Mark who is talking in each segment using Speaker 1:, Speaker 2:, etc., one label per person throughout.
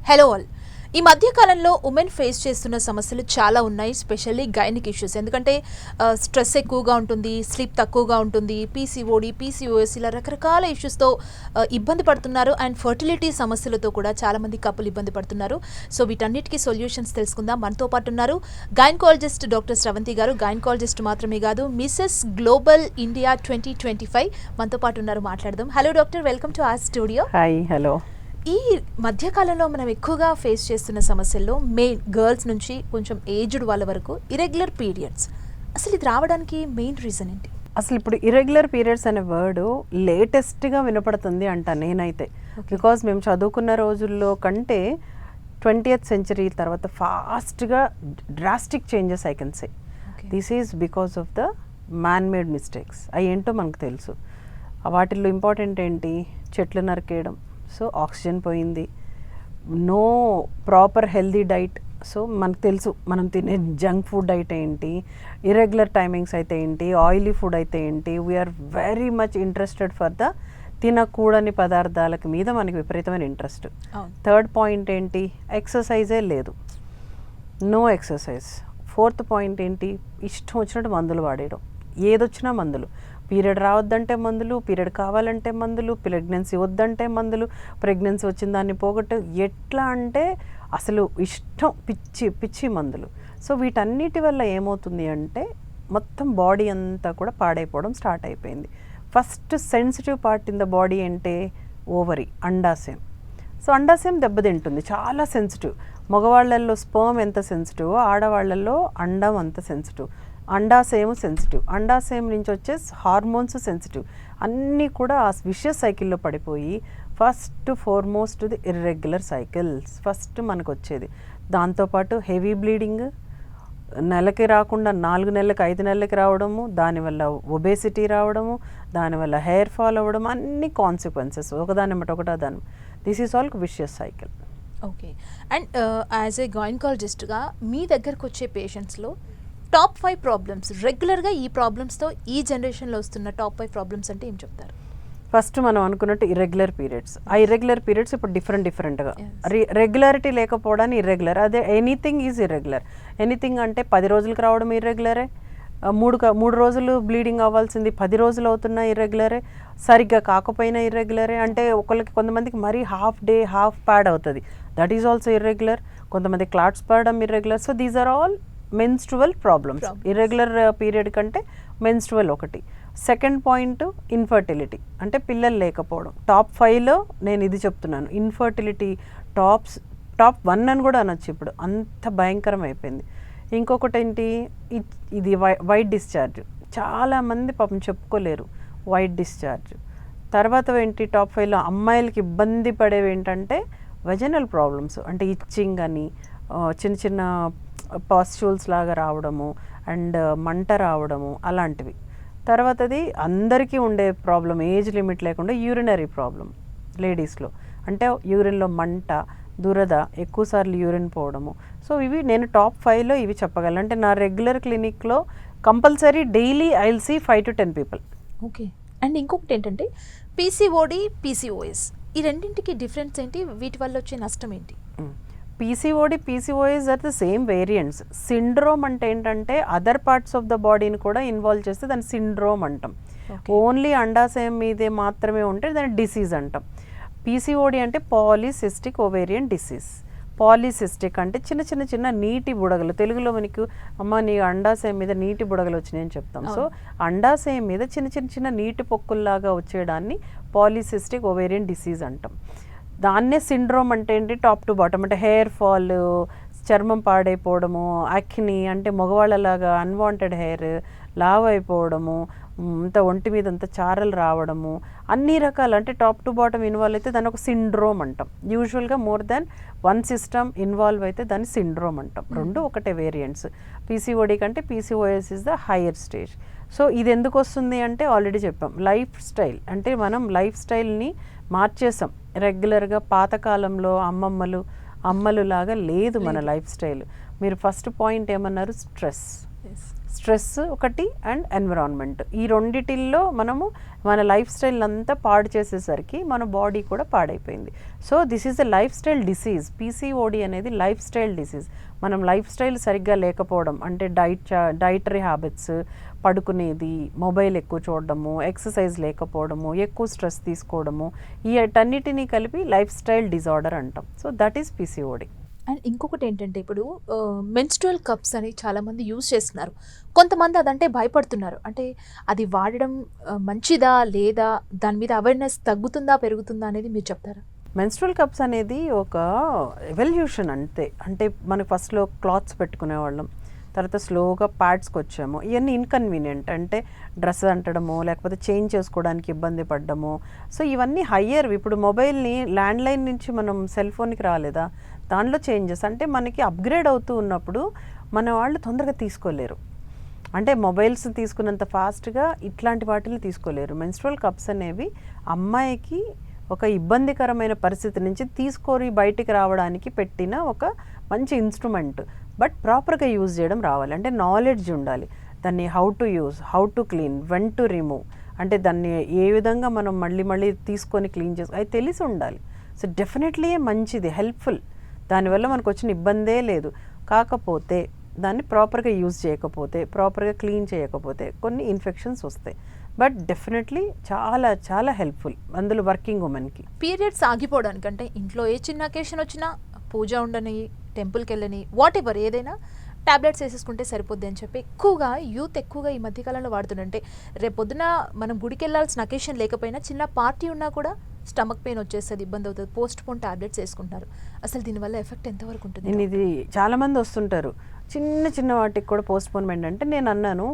Speaker 1: Hello all. ఈ మధ్య కాలంలో ఉమెన్ ఫేస్ చేస్తున్న సమస్యలు చాలా ఉన్నాయి, స్పెషల్లీ గైనిక్ ఇష్యూస్. ఎందుకంటే స్ట్రెస్ ఎక్కువగా ఉంటుంది, స్లీప్ తక్కువగా ఉంటుంది, పీసీఓడి, పీసీఓఎస్ ఇలా రకరకాల ఇష్యూస్తో ఇబ్బంది పడుతున్నారు. అండ్ ఫర్టిలిటీ సమస్యలతో కూడా చాలామంది కపుల్ ఇబ్బంది పడుతున్నారు. సో వీటన్నిటికీ సొల్యూషన్స్ తెలుసుకుందాం. మనతో పాటు ఉన్నారు గైనకాలజిస్ట్ డాక్టర్ స్రవంతి గారు. గైనకాలజిస్ట్ మాత్రమే కాదు, మిసెస్ గ్లోబల్ ఇండియా 2025 మనతో పాటు ఉన్నారు. మాట్లాడదాం. Hello doctor, welcome to our studio.
Speaker 2: Hi. Hello.
Speaker 1: ఈ మధ్యకాలంలో మనం ఎక్కువగా ఫేస్ చేస్తున్న సమస్యల్లో మెయిన్ గర్ల్స్ నుంచి కొంచెం ఏజ్డ్ వాళ్ళ వరకు ఇరెగ్యులర్ పీరియడ్స్. అసలు ఇది రావడానికి మెయిన్ రీజన్ ఏంటి?
Speaker 2: అసలు ఇప్పుడు ఇరెగ్యులర్ పీరియడ్స్ అనే వర్డ్ లేటెస్ట్గా వినపడుతుంది అంట నేనైతే. బికాజ్ మేము చదువుకున్న రోజుల్లో కంటే 20th century తర్వాత ఫాస్ట్గా drastic changes I can say. This is because of the man made mistakes. అవి ఏంటో మనకు తెలుసు. వాటిల్లో ఇంపార్టెంట్ ఏంటి? చెట్లు నరికేయడం, సో ఆక్సిజన్ పోయింది. No proper healthy diet. So మనకు తెలుసు మనం తినే జంక్ ఫుడ్ అయితే ఏంటి, ఇర్రెగ్యులర్ టైమింగ్స్ అయితే ఏంటి, ఆయిలీ ఫుడ్ అయితే ఏంటి. We are very much interested for the తినకూడని పదార్థాలకు మీద మనకి విపరీతమైన ఇంట్రెస్ట్. థర్డ్ పాయింట్ ఏంటి? ఎక్సర్సైజే లేదు, నో ఎక్సర్సైజ్. ఫోర్త్ పాయింట్ ఏంటి? ఇష్టం వచ్చినట్టు మందులు వాడేయడం, ఏదొచ్చినా మందులు. పీరియడ్ రావద్దంటే మందులు, పీరియడ్ కావాలంటే మందులు, ప్రెగ్నెన్సీ వద్దంటే మందులు, ప్రెగ్నెన్సీ వచ్చిన దాన్ని పోగొట్టే, ఎట్లా అంటే అసలు ఇష్టం పిచ్చి పిచ్చి మందులు. సో వీటన్నిటి వల్ల ఏమవుతుంది అంటే మొత్తం బాడీ అంతా కూడా పాడైపోవడం స్టార్ట్ అయిపోయింది. First sensitive part in the body అంటే ఓవరీ, అండాశయం. సో అండాశయం దెబ్బతింటుంది, చాలా సెన్సిటివ్. మగవాళ్ళల్లో స్పర్మ్ ఎంత సెన్సిటివో ఆడవాళ్ళల్లో అండం అంత సెన్సిటివ్. అండాశయం సెన్సిటివ్, అండాశయం నుంచి వచ్చే హార్మోన్స్ సెన్సిటివ్. అన్నీ కూడా ఆ విషయస్ సైకిల్లో పడిపోయి first foremost the irregular cycles first మనకు వచ్చేది. దాంతోపాటు హెవీ బ్లీడింగ్, నెలకి రాకుండా 4 నెలలకు 5 నెలలకి రావడము, దానివల్ల ఒబేసిటీ రావడము, దానివల్ల హెయిర్ ఫాల్ అవ్వడం, అన్ని కాన్సిక్వెన్సెస్ ఒకదాని బట్టి ఒకటా దాని. This is all vicious cycle.
Speaker 1: Okay. And as a గైనకాలజిస్ట్గా మీ దగ్గరకు వచ్చే పేషెంట్స్లో టాప్ 5 ప్రాబ్లమ్స్, రెగ్యులర్గా ఈ ప్రాబ్లమ్స్తో ఈ జనరేషన్లో వస్తున్న టాప్ 5 ప్రాబ్లమ్స్ అంటే ఏం చెప్తారు?
Speaker 2: ఫస్ట్ మనం అనుకున్నట్టు ఇర్రెగ్యులర్ పీరియడ్స్. ఆ ఇర్రెగ్యులర్ పీరియడ్స్ ఇప్పుడు డిఫరెంట్గా, రెగ్యులారిటీ లేకపోవడానికి ఇర్రెగ్యులర్. అదే ఎనీథింగ్ ఈజ్ ఇర్రెగ్యులర్. ఎనీథింగ్ అంటే 10 రోజులకు రావడం ఇర్రెగ్యులరే, 3 రోజులు బ్లీడింగ్ అవ్వాల్సింది 10 రోజులు అవుతున్నా ఇర్రెగ్యులరే, సరిగ్గా కాకపోయినా ఇర్రెగ్యులరే. అంటే కొంతమందికి మరీ హాఫ్ డే హాఫ్ ప్యాడ్ అవుతుంది, దట్ ఈజ్ ఆల్సో ఇర్రెగ్యులర్. కొంతమంది క్లాట్స్ పడడం irregular. So these are all menstrual problems. Irregular period కంటే మెన్స్ట్రువల్ ఒకటి. సెకండ్ పాయింట్ ఇన్ఫర్టిలిటీ, అంటే పిల్లలు లేకపోవడం. టాప్ 5లో నేను ఇది చెప్తున్నాను. ఇన్ఫర్టిలిటీ టాప్ 1 అని కూడా అనొచ్చు, ఇప్పుడు అంత భయంకరం అయిపోయింది. ఇంకొకటి ఏంటి? ఇది వైట్ డిశ్చార్జ్. చాలామంది పాపం చెప్పుకోలేరు వైట్ డిశ్చార్జ్. తర్వాత ఏంటి? టాప్ 5లో అమ్మాయిలకి ఇబ్బంది పడేవి ఏంటంటే వెజనల్ ప్రాబ్లమ్స్, అంటే ఇచ్చింగ్ అని, చిన్న చిన్న పాస్ట్యూల్స్ లాగా రావడము అండ్ మంట రావడము, అలాంటివి. తర్వాతది అందరికీ ఉండే ప్రాబ్లం, ఏజ్ లిమిట్ లేకుండా యూరినరీ ప్రాబ్లం లేడీస్లో. అంటే యూరిన్లో మంట, దురద, ఎక్కువసార్లు యూరిన్ పోవడము. సో ఇవి నేను టాప్ 5లో ఇవి చెప్పగలను. అంటే నా రెగ్యులర్ క్లినిక్లో compulsory daily I will see 5 to 10 people.
Speaker 1: Okay. And ఇంకొకటి ఏంటంటే పీసీఓడి, పీసీఓఎస్, ఈ రెండింటికి డిఫరెన్స్ ఏంటి? వీటి వల్ల వచ్చే నష్టం ఏంటి?
Speaker 2: PCOD, PCOS are the same variants. Syndrome అంటే ఏంటంటే అదర్ పార్ట్స్ ఆఫ్ ద బాడీని కూడా ఇన్వాల్వ్ చేస్తే దాన్ని సిండ్రోమ్ అంటాం. ఓన్లీ అండాశయం మీదే మాత్రమే ఉంటే దాన్ని డిసీజ్ అంటాం. పీసీఓడి అంటే పాలీసిస్టిక్ ఓవేరియన్ డిసీజ్. పాలీసిస్టిక్ అంటే చిన్న నీటి బుడగలు. తెలుగులో మనకు అమ్మ నీ అండాశయం మీద నీటి బుడగలు వచ్చినాయని చెప్తాం. సో అండాశయం మీద చిన్న నీటి పొక్కుల్లాగా వచ్చేదాన్ని పాలీసిస్టిక్ ఓవేరియన్ డిసీజ్ అంటాం. దాన్నే సిండ్రోమ్ అంటే ఏంటి? టాప్ టు బాటమ్, అంటే హెయిర్ ఫాల్, చర్మం పాడైపోవడము, యాక్ని అంటే మగవాళ్ళలాగా అన్వాంటెడ్ హెయిర్, లావ్ అయిపోవడము, అంత ఒంటి మీద అంత చారలు రావడము, అన్ని రకాలు, అంటే టాప్ టు బాటమ్ ఇన్వాల్వ్ అయితే దాన్ని ఒక సిండ్రోమ్ అంటాం. యూజువల్గా మోర్ దాన్ 1 సిస్టమ్ ఇన్వాల్వ్ అయితే దాన్ని సిండ్రోమ్ అంటాం. రెండు ఒకటే వేరియంట్స్. పీసీఓడి కంటే PCOS is the higher stage. So ఇది ఎందుకు వస్తుంది అంటే ఆల్రెడీ చెప్పాం, లైఫ్ స్టైల్. అంటే మనం లైఫ్ స్టైల్ని మార్చేసాం. రెగ్యులర్గా పాతకాలంలో అమ్మలు లాగా లేదు మన లైఫ్ స్టైల్. మీరు ఫస్ట్ పాయింట్ ఏమన్నారు? స్ట్రెస్. స్ట్రెస్ ఒకటి అండ్ ఎన్విరాన్మెంట్. ఈ రెండిటిల్లో మనము మన లైఫ్ స్టైల్ అంతా పాడు చేసేసరికి మన బాడీ కూడా పాడైపోయింది. So this is the life style disease. PCOD అనేది లైఫ్ స్టైల్ డిసీజ్. మనం లైఫ్ స్టైల్ సరిగ్గా లేకపోవడం అంటే డైటరీ హ్యాబిట్స్, పడుకునేది, మొబైల్ ఎక్కువ చూడడము, ఎక్సర్సైజ్ లేకపోవడము, ఎక్కువ స్ట్రెస్ తీసుకోవడము, ఈ అన్నిటినీ కలిపి లైఫ్ స్టైల్ డిజార్డర్ అంటాం. So that is PCOD.
Speaker 1: And ఇంకొకటి ఏంటంటే ఇప్పుడు మెన్స్ట్రువల్ కప్స్ అని చాలామంది యూజ్ చేస్తున్నారు. కొంతమంది అదంటే భయపడుతున్నారు. అంటే అది వాడడం మంచిదా లేదా, దాని మీద అవేర్నెస్ తగ్గుతుందా పెరుగుతుందా అనేది మీరు చెప్తారా?
Speaker 2: మెన్స్ట్రువల్ కప్స్ అనేది ఒక ఎవల్యూషన్ అంతే. అంటే మనకు ఫస్ట్లో క్లాత్స్ పెట్టుకునేవాళ్ళం, తర్వాత స్లోగా ప్యాడ్స్కి వచ్చాము. ఇవన్నీ ఇన్కన్వీనియంట్, అంటే డ్రెస్ అంటడము లేకపోతే చేంజ్ చేసుకోవడానికి ఇబ్బంది పడ్డము. సో ఇవన్నీ హయ్యర్. ఇప్పుడు మొబైల్ని ల్యాండ్లైన్ నుంచి మనం సెల్ ఫోన్కి రాలేదా, దాంట్లో చేంజెస్ అంటే మనకి అప్గ్రేడ్ అవుతూ ఉన్నప్పుడు మన వాళ్ళు తొందరగా తీసుకోలేరు. అంటే మొబైల్స్ తీసుకున్నంత ఫాస్ట్గా ఇట్లాంటి వాటిని తీసుకోలేరు. మెన్స్ట్రువల్ కప్స్ అనేవి అమ్మాయికి ఒక ఇబ్బందికరమైన పరిస్థితి నుంచి తీసుకొని బయటికి రావడానికి పెట్టిన ఒక మంచి ఇన్స్ట్రుమెంట్. బట్ ప్రాపర్గా యూజ్ చేయడం రావాలి. అంటే నాలెడ్జ్ ఉండాలి. దాన్ని how to use, how to clean, when to remove, అంటే దాన్ని ఏ విధంగా మనం మళ్ళీ తీసుకొని క్లీన్ చేసుకో అది తెలిసి ఉండాలి. సో డెఫినెట్లీ మంచిది, హెల్ప్ఫుల్. దానివల్ల మనకు వచ్చిన ఇబ్బందే లేదు. కాకపోతే దాన్ని ప్రాపర్గా యూజ్ చేయకపోతే, ప్రాపర్గా క్లీన్ చేయకపోతే కొన్ని ఇన్ఫెక్షన్స్ వస్తాయి. బట్ డెఫినెట్లీ చాలా చాలా హెల్ప్ఫుల్ అందులో వర్కింగ్ ఉమెన్కి.
Speaker 1: పీరియడ్స్ ఆగిపోవడానికంటే ఇంట్లో ఏ చిన్న అకేషన్ వచ్చినా, పూజ ఉండని, టెంపుల్కి వెళ్ళని, వాట్ ఎవర్ ఏదైనా టాబ్లెట్స్ వేసేసుకుంటే సరిపోద్ది అని చెప్పి ఎక్కువగా యూత్ ఈ మధ్యకాలంలో వాడుతుందంటే, రేపొద్దున మనం గుడికి వెళ్ళాల్సిన అకేషన్ లేకపోయినా చిన్న పార్టీ ఉన్నా కూడా స్టమక్ పెయిన్ వచ్చేస్తుంది, ఇబ్బంది అవుతుంది, పోస్ట్ పోన్ టాబ్లెట్స్ వేసుకుంటారు. అసలు దీనివల్ల ఎఫెక్ట్ ఎంతవరకు ఉంటుంది?
Speaker 2: నేను ఇది చాలామంది వస్తుంటారు చిన్న వాటికి కూడా పోస్ట్ పోన్మెంట్. అంటే నేను అన్నాను,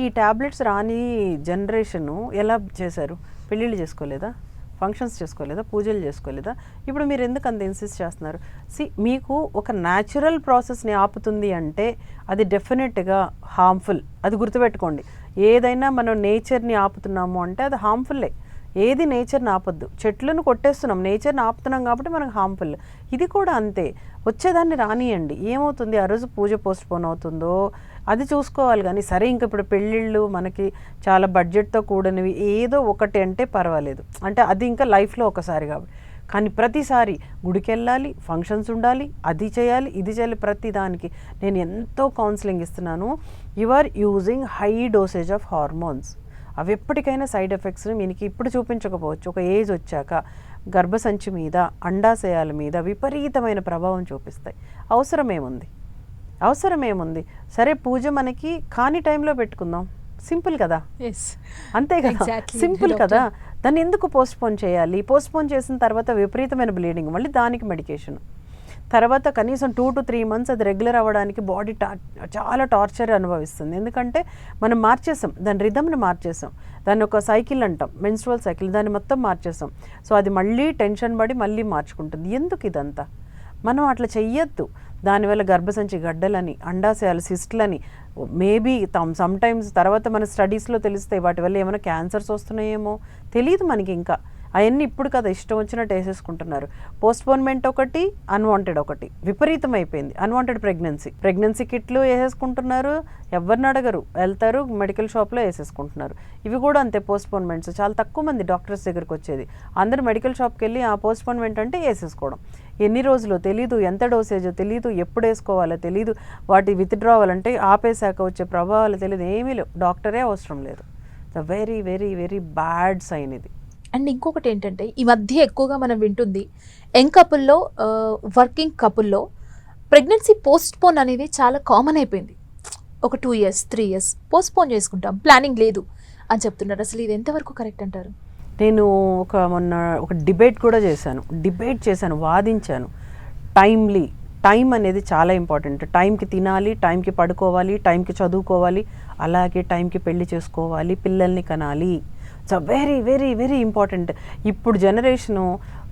Speaker 2: ఈ ట్యాబ్లెట్స్ రాని జనరేషను ఎలా చేశారు? పెళ్ళిళ్ళు చేసుకోలేదా, ఫంక్షన్స్ చేసుకోలేదా, పూజలు చేసుకోలేదా? ఇప్పుడు మీరు ఎందుకు అంత ఇన్సిస్ట్ చేస్తున్నారు? మీకు ఒక న్యాచురల్ ప్రాసెస్ని ఆపుతుంది అంటే అది డెఫినెట్గా హార్మ్ఫుల్. అది గుర్తుపెట్టుకోండి. ఏదైనా మనం నేచర్ని ఆపుతున్నాము అంటే అది హార్మ్ఫుల్లే. ఏది నేచర్ని ఆపొద్దు. చెట్లను కొట్టేస్తున్నాం, నేచర్ని ఆపుతున్నాం కాబట్టి మనకు హార్మ్ఫుల్. ఇది కూడా అంతే. వచ్చేదాన్ని రానియండి. ఏమవుతుంది, ఆ రోజు పూజ పోస్ట్ పోన్ అవుతుందో అది చూసుకోవాలి. కానీ సరే ఇంక ఇప్పుడు పెళ్ళిళ్ళు మనకి చాలా బడ్జెట్తో కూడినవి ఏదో ఒకటి అంటే పర్వాలేదు, అంటే అది ఇంకా లైఫ్లో ఒకసారి కాబట్టి. కానీ ప్రతిసారి గుడికి వెళ్ళాలి, ఫంక్షన్స్ ఉండాలి, అది చేయాలి, ఇది చేయాలి, ప్రతి దానికి నేను ఎంతో కౌన్సిలింగ్ ఇస్తున్నాను. You are using high dosage of hormones. అవి ఎప్పటికైనా సైడ్ ఎఫెక్ట్స్ని మీకు ఇప్పుడు చూపించకపోవచ్చు, ఒక ఏజ్ వచ్చాక గర్భసంచి మీద, అండాశయాల మీద విపరీతమైన ప్రభావం చూపిస్తాయి. అవసరమేముంది? సరే పూజ మనకి కాని టైంలో పెట్టుకుందాం, సింపుల్ కదా, అంతే కదా, సింపుల్ కదా. దాన్ని ఎందుకు పోస్ట్పోన్ చేయాలి? పోస్ట్పోన్ చేసిన తర్వాత విపరీతమైన బ్లీడింగ్, మళ్ళీ దానికి మెడికేషన్, తర్వాత కనీసం 2 to 3 months అది రెగ్యులర్ అవ్వడానికి బాడీ చాలా టార్చర్ అనుభవిస్తుంది. ఎందుకంటే మనం మార్చేసాం, దాని రిథమ్ని మార్చేసాం. దాన్ని ఒక సైకిల్ అంటాం, మెన్స్ట్రువల్ సైకిల్, దాన్ని మొత్తం మార్చేసాం. సో అది మళ్ళీ టెన్షన్ పడి మళ్ళీ మార్చుకుంటుంది. ఎందుకు ఇదంతా? మనం అట్లా చెయ్యొద్దు. దానివల్ల గర్భసంచి గడ్డలని, అండాశయాలు సిస్ట్లని, మేబీ సమ్టైమ్స్ తర్వాత మన స్టడీస్లో తెలుస్తాయి వాటి వల్ల ఏమైనా క్యాన్సర్స్ వస్తున్నాయేమో తెలియదు మనకి. ఇంకా అవన్నీ ఇప్పుడు కదా ఇష్టం వచ్చినట్టు వేసేసుకుంటున్నారు. పోస్ట్పోన్మెంట్ ఒకటి, అన్వాంటెడ్ ఒకటి విపరీతమైపోయింది. అన్వాంటెడ్ ప్రెగ్నెన్సీ కిట్లు వేసేసుకుంటున్నారు, ఎవరిని అడగరు, వెళ్తారు మెడికల్ షాప్లో వేసేసుకుంటున్నారు. ఇవి కూడా అంతే పోస్ట్పోన్మెంట్స్. చాలా తక్కువ మంది డాక్టర్స్ దగ్గరికి వచ్చేది. అందరూ మెడికల్ షాప్కి వెళ్ళి ఆ పోస్ట్పోన్మెంట్ అంటే వేసేసుకోవడం. ఎన్ని రోజులు తెలీదు, ఎంత డోసేజో తెలీదు, ఎప్పుడు వేసుకోవాలో తెలీదు, వాటి విత్డ్రావల్ అంటే ఆపేశాక వచ్చే ప్రభావాలు తెలియదు, ఏమీ లేవు, డాక్టరే అవసరం లేదు. The very very very bad sign ఇది.
Speaker 1: అండ్ ఇంకొకటి ఏంటంటే ఈ మధ్య ఎక్కువగా మనం వింటుంది యంగ్ కపుల్లో, వర్కింగ్ కపుల్లో ప్రెగ్నెన్సీ పోస్ట్పోన్ అనేది చాలా కామన్ అయిపోయింది. ఒక 2 years 3 years పోస్ట్పోన్ చేసుకుంటాం, ప్లానింగ్ లేదు అని చెప్తున్నారు. అసలు ఇది ఎంతవరకు కరెక్ట్ అంటారు?
Speaker 2: నేను మొన్న ఒక డిబేట్ కూడా చేశాను, వాదించాను. టైం అనేది చాలా ఇంపార్టెంట్. టైంకి తినాలి, టైంకి పడుకోవాలి, టైంకి చదువుకోవాలి, అలాగే టైంకి పెళ్లి చేసుకోవాలి, పిల్లల్ని కనాలి. So very very very important. ఇప్పుడు జనరేషను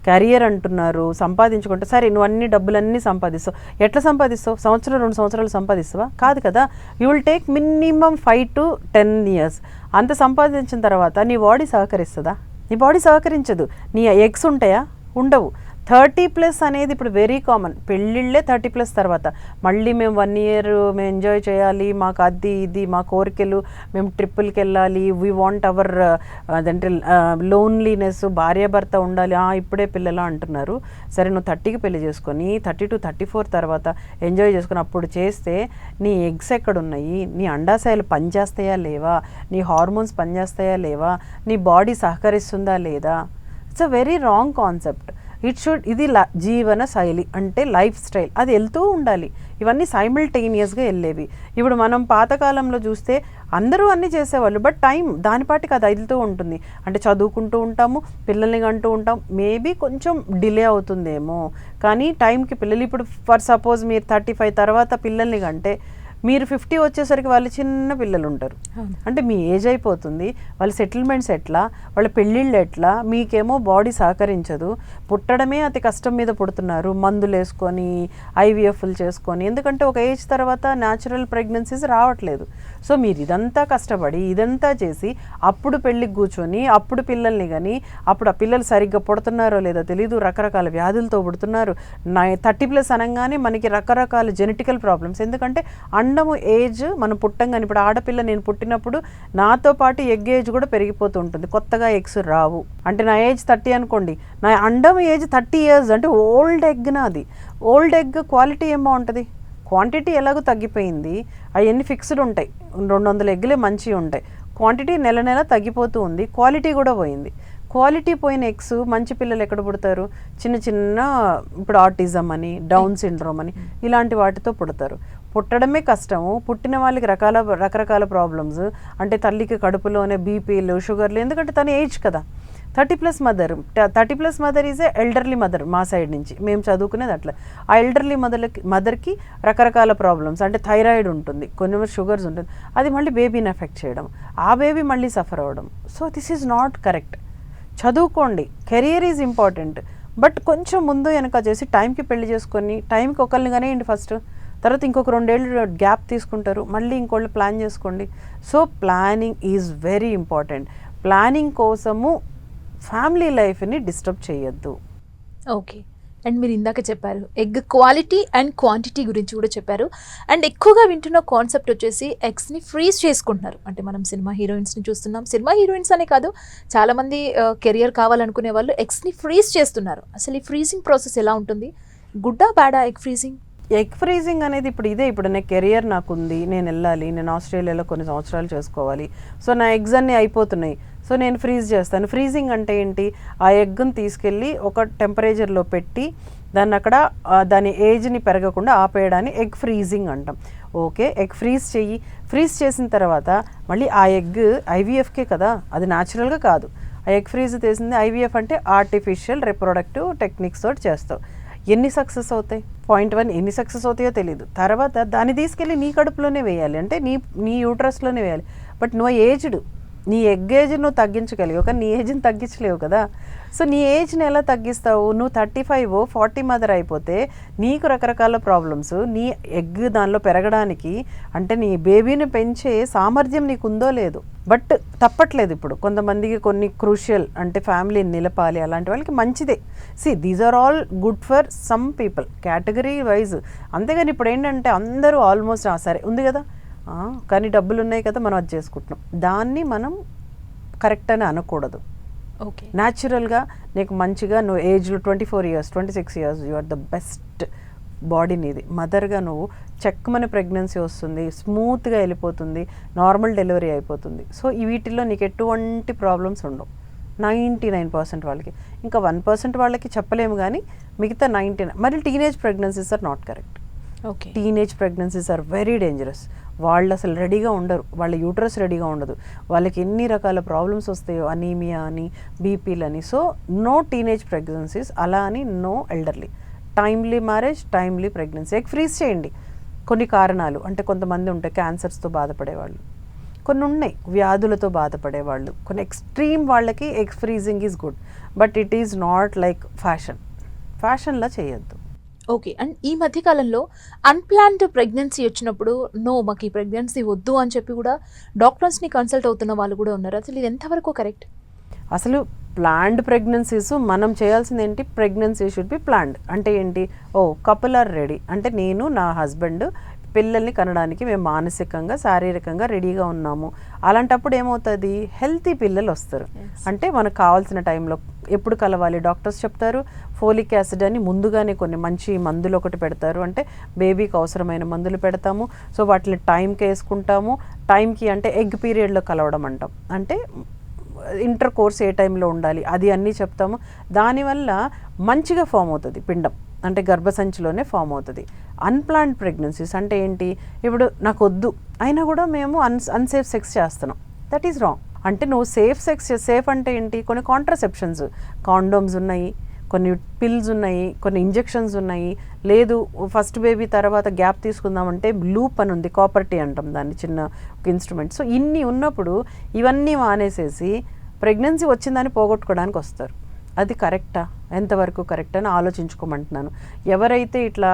Speaker 2: కెరియర్ అంటున్నారు, సంపాదించుకుంటే సరే నువ్వు అన్ని డబ్బులన్నీ సంపాదిస్తావు. ఎట్లా సంపాదిస్తావు? 1-2 సంవత్సరాలు సంపాదిస్తావా? కాదు కదా. You will take minimum 5 to 10 years. అంత సంపాదించిన తర్వాత నీ బాడీ సహకరిస్తుందా? నీ బాడీ సహకరించదు. నీ ఎగ్స్ ఉంటాయా? ఉండవు. 30+ అనేది ఇప్పుడు వెరీ కామన్. పెళ్ళిళ్ళే 30+ తర్వాత. మళ్ళీ మేము 1 year మేము ఎంజాయ్ చేయాలి, మాకు అది ఇది మా కోరికలు, మేము ట్రిప్పులకి వెళ్ళాలి, వీ వాంట్ అవర్ అదంటే లోన్లీనెస్, భార్యాభర్త ఉండాలి, ఇప్పుడే పిల్లలా అంటున్నారు. సరే నువ్వు 30కి పెళ్లి చేసుకొని 30 to 34 తర్వాత ఎంజాయ్ చేసుకొని అప్పుడు చేస్తే నీ ఎగ్స్ ఎక్కడున్నాయి, నీ అండాశయాలు పనిచేస్తాయా లేవా, నీ హార్మోన్స్ పనిచేస్తాయా లేవా, నీ బాడీ సహకరిస్తుందా లేదా? It's a very wrong concept. ఇది జీవన శైలి అంటే లైఫ్ స్టైల్, అది వెళ్తూ ఉండాలి. ఇవన్నీ సైమిల్టేనియస్గా వెళ్ళేవి. ఇప్పుడు మనం పాతకాలంలో చూస్తే అందరూ అన్నీ చేసేవాళ్ళు, బట్ టైం దానిపాటికి అది వెళ్తూ ఉంటుంది. అంటే చదువుకుంటూ ఉంటాము, పిల్లల్ని కంటూ ఉంటాం, మేబీ కొంచెం డిలే అవుతుందేమో, కానీ టైంకి పిల్లలు ఇప్పుడు ఫర్ సపోజ్ మీరు 35 తర్వాత పిల్లల్ని కంటే మీరు 50 వచ్చేసరికి వాళ్ళు చిన్న పిల్లలు ఉంటారు. అంటే మీ ఏజ్ అయిపోతుంది, వాళ్ళ సెటిల్మెంట్స్ ఎట్లా, వాళ్ళ పెళ్ళిళ్ళు ఎట్లా, మీకేమో బాడీ సహకరించదు, పుట్టడమే అతి కష్టం మీద పుడుతున్నారు, మందులు వేసుకొని IVFలు చేసుకొని. ఎందుకంటే ఒక ఏజ్ తర్వాత న్యాచురల్ ప్రెగ్నెన్సీస్ రావట్లేదు. సో మీరు ఇదంతా కష్టపడి ఇదంతా చేసి అప్పుడు పెళ్ళికి కూర్చొని అప్పుడు పిల్లల్ని కానీ అప్పుడు ఆ పిల్లలు సరిగ్గా పుడుతున్నారో లేదో తెలీదు, రకరకాల వ్యాధులతో పుడుతున్నారు. 30+ అనగానే మనకి రకరకాల జెనెటికల్ ప్రాబ్లమ్స్. ఎందుకంటే అండము ఏజ్ మనం పుట్టంగానే, ఇప్పుడు ఆడపిల్ల నేను పుట్టినప్పుడు నాతో పాటు ఎగ్ ఏజ్ కూడా పెరిగిపోతూ ఉంటుంది, కొత్తగా ఎగ్స్ రావు. అంటే నా ఏజ్ 30 అనుకోండి, నా అండం ఏజ్ 30 years, అంటే ఓల్డ్ ఎగ్. నాది ఓల్డ్ ఎగ్ క్వాలిటీ ఏం బాగుంటుంది, క్వాంటిటీ ఎలాగో తగ్గిపోయింది, అవన్నీ ఫిక్స్డ్ ఉంటాయి, 200 ఎగ్లే మంచివి ఉంటాయి, క్వాంటిటీ నెల నెల తగ్గిపోతూ ఉంది, క్వాలిటీ కూడా పోయింది. క్వాలిటీ పోయిన ఎగ్స్ మంచి పిల్లలు ఎక్కడ పుడతారు, చిన్న చిన్న ఇప్పుడు ఆటిజం అని, డౌన్ సిండ్రోమ్ అని ఇలాంటి వాటితో పుడతారు. పుట్టడమే కష్టము, పుట్టిన వాళ్ళకి రకరకాల ప్రాబ్లమ్స్, అంటే తల్లికి కడుపులోనే బీపీలు, షుగర్లు, ఎందుకంటే తన ఏజ్ కదా. 30+ మదర్ ఈజ్ ఎల్డర్లీ మదర్. మా సైడ్ నుంచి మేము చదువుకునేది అట్లా. ఆ ఎల్డర్లీ మదర్కి రకరకాల ప్రాబ్లమ్స్, అంటే థైరాయిడ్ ఉంటుంది, కొన్ని షుగర్స్ ఉంటుంది, అది మళ్ళీ బేబీని ఎఫెక్ట్ చేయడం, ఆ బేబీ మళ్ళీ సఫర్ అవ్వడం. So this is not correct. చదువుకోండి, కెరియర్ ఈజ్ ఇంపార్టెంట్, బట్ కొంచెం ముందు వెనక చేసి టైంకి పెళ్లి చేసుకొని టైంకి ఒకరిని కానివ్వండి ఫస్ట్, తర్వాత ఇంకొక 2 ఏళ్ళు గ్యాప్ తీసుకుంటారు, మళ్ళీ ఇంకోళ్ళు ప్లాన్ చేసుకోండి. So planning is very important. Planning కోసము ఫ్యామిలీ లైఫ్ని డిస్టర్బ్ చేయొద్దు.
Speaker 1: ఓకే. అండ్ మీరు ఇందాక చెప్పారు ఎగ్ క్వాలిటీ అండ్ క్వాంటిటీ గురించి కూడా చెప్పారు. అండ్ ఎక్కువగా వింటున్న కాన్సెప్ట్ వచ్చేసి ఎగ్స్ని ఫ్రీజ్ చేసుకుంటున్నారు. అంటే మనం సినిమా హీరోయిన్స్ని చూస్తున్నాం, సినిమా హీరోయిన్స్ అనే కాదు, చాలామంది కెరియర్ కావాలనుకునే వాళ్ళు ఎగ్స్ని ఫ్రీజ్ చేస్తున్నారు. అసలు ఈ ఫ్రీజింగ్ ప్రాసెస్ ఎలా ఉంటుంది, గుడ్డా బ్యాడా ఎగ్ ఫ్రీజింగ్?
Speaker 2: ఎగ్ ఫ్రీజింగ్ అనేది ఇప్పుడు నా కెరియర్ నాకుంది, నేను వెళ్ళాలి, నేను ఆస్ట్రేలియాలో కొన్ని సంవత్సరాలు చేసుకోవాలి, సో నా ఎగ్స్ అన్నీ అయిపోతున్నాయి, సో నేను ఫ్రీజ్ చేస్తాను. ఫ్రీజింగ్ అంటే ఏంటి, ఆ ఎగ్ని తీసుకెళ్ళి ఒక టెంపరేచర్లో పెట్టి దాన్ని అక్కడ దాని ఏజ్ని పెరగకుండా ఆపేయడాన్ని ఎగ్ ఫ్రీజింగ్ అంటాం. ఓకే, ఎగ్ ఫ్రీజ్ చెయ్యి. ఫ్రీజ్ చేసిన తర్వాత మళ్ళీ ఆ ఎగ్ IVFకే కదా, అది న్యాచురల్గా కాదు. ఆ ఎగ్ ఫ్రీజ్ చేసింది IVF అంటే ఆర్టిఫిషియల్ రిప్రొడక్టివ్ టెక్నిక్స్ తోటి చేస్తావు. ఎన్ని సక్సెస్ అవుతాయి, 0.1 ఎన్ని సక్సెస్ అవుతాయో తెలియదు. తర్వాత దాన్ని తీసుకెళ్ళి నీ కడుపులోనే వేయాలి, అంటే నీ యూట్రస్లోనే వేయాలి. బట్ నువ్వు ఏజ్డ్, నీ ఎగ్ ఏజ్ నువ్వు తగ్గించగలిగావు, కానీ నీ ఏజ్ని తగ్గించలేవు కదా. సో నీ ఏజ్ని ఎలా తగ్గిస్తావు, నువ్వు 35 40 మదర్ అయిపోతే నీకు రకరకాల ప్రాబ్లమ్స్, నీ ఎగ్ దానిలో పెరగడానికి, అంటే నీ బేబీని పెంచే సామర్థ్యం నీకు ఉందో లేదు. బట్ తప్పట్లేదు, ఇప్పుడు కొంతమందికి కొన్ని క్రూషియల్, అంటే ఫ్యామిలీని నిలపాలి, అలాంటి వాళ్ళకి మంచిదే. These are all good for some people, category wise. అంతేగాని ఇప్పుడు ఏంటంటే అందరూ ఆల్మోస్ట్ సరే ఉంది కదా, కానీ డబ్బులు ఉన్నాయి కదా మనం అది చేసుకుంటున్నాం, దాన్ని మనం కరెక్ట్ అని అనకూడదు.
Speaker 1: ఓకే,
Speaker 2: న్యాచురల్గా నీకు మంచిగా నువ్వు ఏజ్లో 24 years 26 years you are the best body నీది. మదర్గా నువ్వు చెక్కమని ప్రెగ్నెన్సీ వస్తుంది, స్మూత్గా వెళ్ళిపోతుంది, నార్మల్ డెలివరీ అయిపోతుంది. సో ఈ వీటిల్లో నీకు ఎటువంటి ప్రాబ్లమ్స్ ఉండవు 99% వాళ్ళకి. ఇంకా 1% వాళ్ళకి చెప్పలేము, కానీ మిగతా 99. మరి teenage pregnancies are not correct.
Speaker 1: Okay,
Speaker 2: teenage pregnancies are very dangerous. వాళ్ళు అసలు రెడీగా ఉండరు, వాళ్ళ యూట్రస్ రెడీగా ఉండదు, వాళ్ళకి ఎన్ని రకాల ప్రాబ్లమ్స్ వస్తాయో, అనీమియా అని, బీపీలని. సో నో టీనేజ్ ప్రెగ్నెన్సీస్, అలా అని no elderly. Timely marriage, timely pregnancy. Egg freeze చేయండి. కొన్ని కారణాలు, అంటే కొంతమంది ఉంటాయి క్యాన్సర్స్తో బాధపడేవాళ్ళు, కొన్ని ఉన్నాయి వ్యాధులతో బాధపడేవాళ్ళు, కొన్ని ఎక్స్ట్రీమ్ వాళ్ళకి egg freezing is good, but it is not like ఫ్యాషన్లా చేయొద్దు.
Speaker 1: ఓకే. అండ్ ఈ మధ్యకాలంలో అన్ప్లాన్డ్ ప్రెగ్నెన్సీ వచ్చినప్పుడు నో మాకు ఈ ప్రెగ్నెన్సీ వద్దు అని చెప్పి కూడా డాక్టర్స్ని కన్సల్ట్ అవుతున్న వాళ్ళు కూడా ఉన్నారు. అసలు ఇది ఎంతవరకు కరెక్ట్?
Speaker 2: అసలు ప్లాన్డ్ ప్రెగ్నెన్సీస్ మనం చేయాల్సింది ఏంటి, ప్రెగ్నెన్సీ షుడ్ బి ప్లాన్డ్ అంటే ఏంటి, కపుల్ ఆర్ రెడీ అంటే నేను నా హస్బెండ్ పిల్లల్ని కనడానికి మేము మానసికంగా శారీరకంగా రెడీగా ఉన్నాము. అలాంటప్పుడు ఏమవుతుంది, హెల్తీ పిల్లలు వస్తారు. అంటే మనకు కావాల్సిన టైంలో ఎప్పుడు కలవాలి, డాక్టర్స్ చెప్తారు ఫోలిక్ యాసిడ్ అని ముందుగానే కొన్ని మంచి మందులు ఒకటి పెడతారు, అంటే బేబీకి అవసరమైన మందులు పెడతాము. సో వాటిని టైంకి వేసుకుంటాము. టైంకి అంటే ఎగ్ పీరియడ్లో కలవడం అంటాం, అంటే ఇంటర్ కోర్స్ ఏ టైంలో ఉండాలి అది అన్నీ చెప్తాము. దానివల్ల మంచిగా ఫామ్ అవుతుంది పిండం, అంటే గర్భసంచిలోనే ఫామ్ అవుతుంది. అన్ప్లాన్డ్ ప్రెగ్నెన్సీస్ అంటే ఏంటి, ఇప్పుడు నాకు వద్దు అయినా కూడా మేము అన్సేఫ్ సెక్స్ చేస్తున్నాం, దట్ ఈస్ రాంగ్. అంటే నువ్వు సేఫ్ అంటే ఏంటి, కొన్ని కాంట్రసెప్షన్స్, కాండోమ్స్ ఉన్నాయి, కొన్ని పిల్స్ ఉన్నాయి, కొన్ని ఇంజెక్షన్స్ ఉన్నాయి. లేదు ఫస్ట్ బేబీ తర్వాత గ్యాప్ తీసుకుందామంటే లూప్ అని ఉంది, కాపర్టీ అంటాం దాన్ని, చిన్న ఒక ఇన్స్ట్రుమెంట్. సో ఇన్ని ఉన్నప్పుడు ఇవన్నీ మానేసేసి ప్రెగ్నెన్సీ వచ్చిందని పోగొట్టుకోవడానికి వస్తారు. అది కరెక్టా, ఎంతవరకు కరెక్ట్ అని ఆలోచించుకోమంటున్నాను. ఎవరైతే ఇట్లా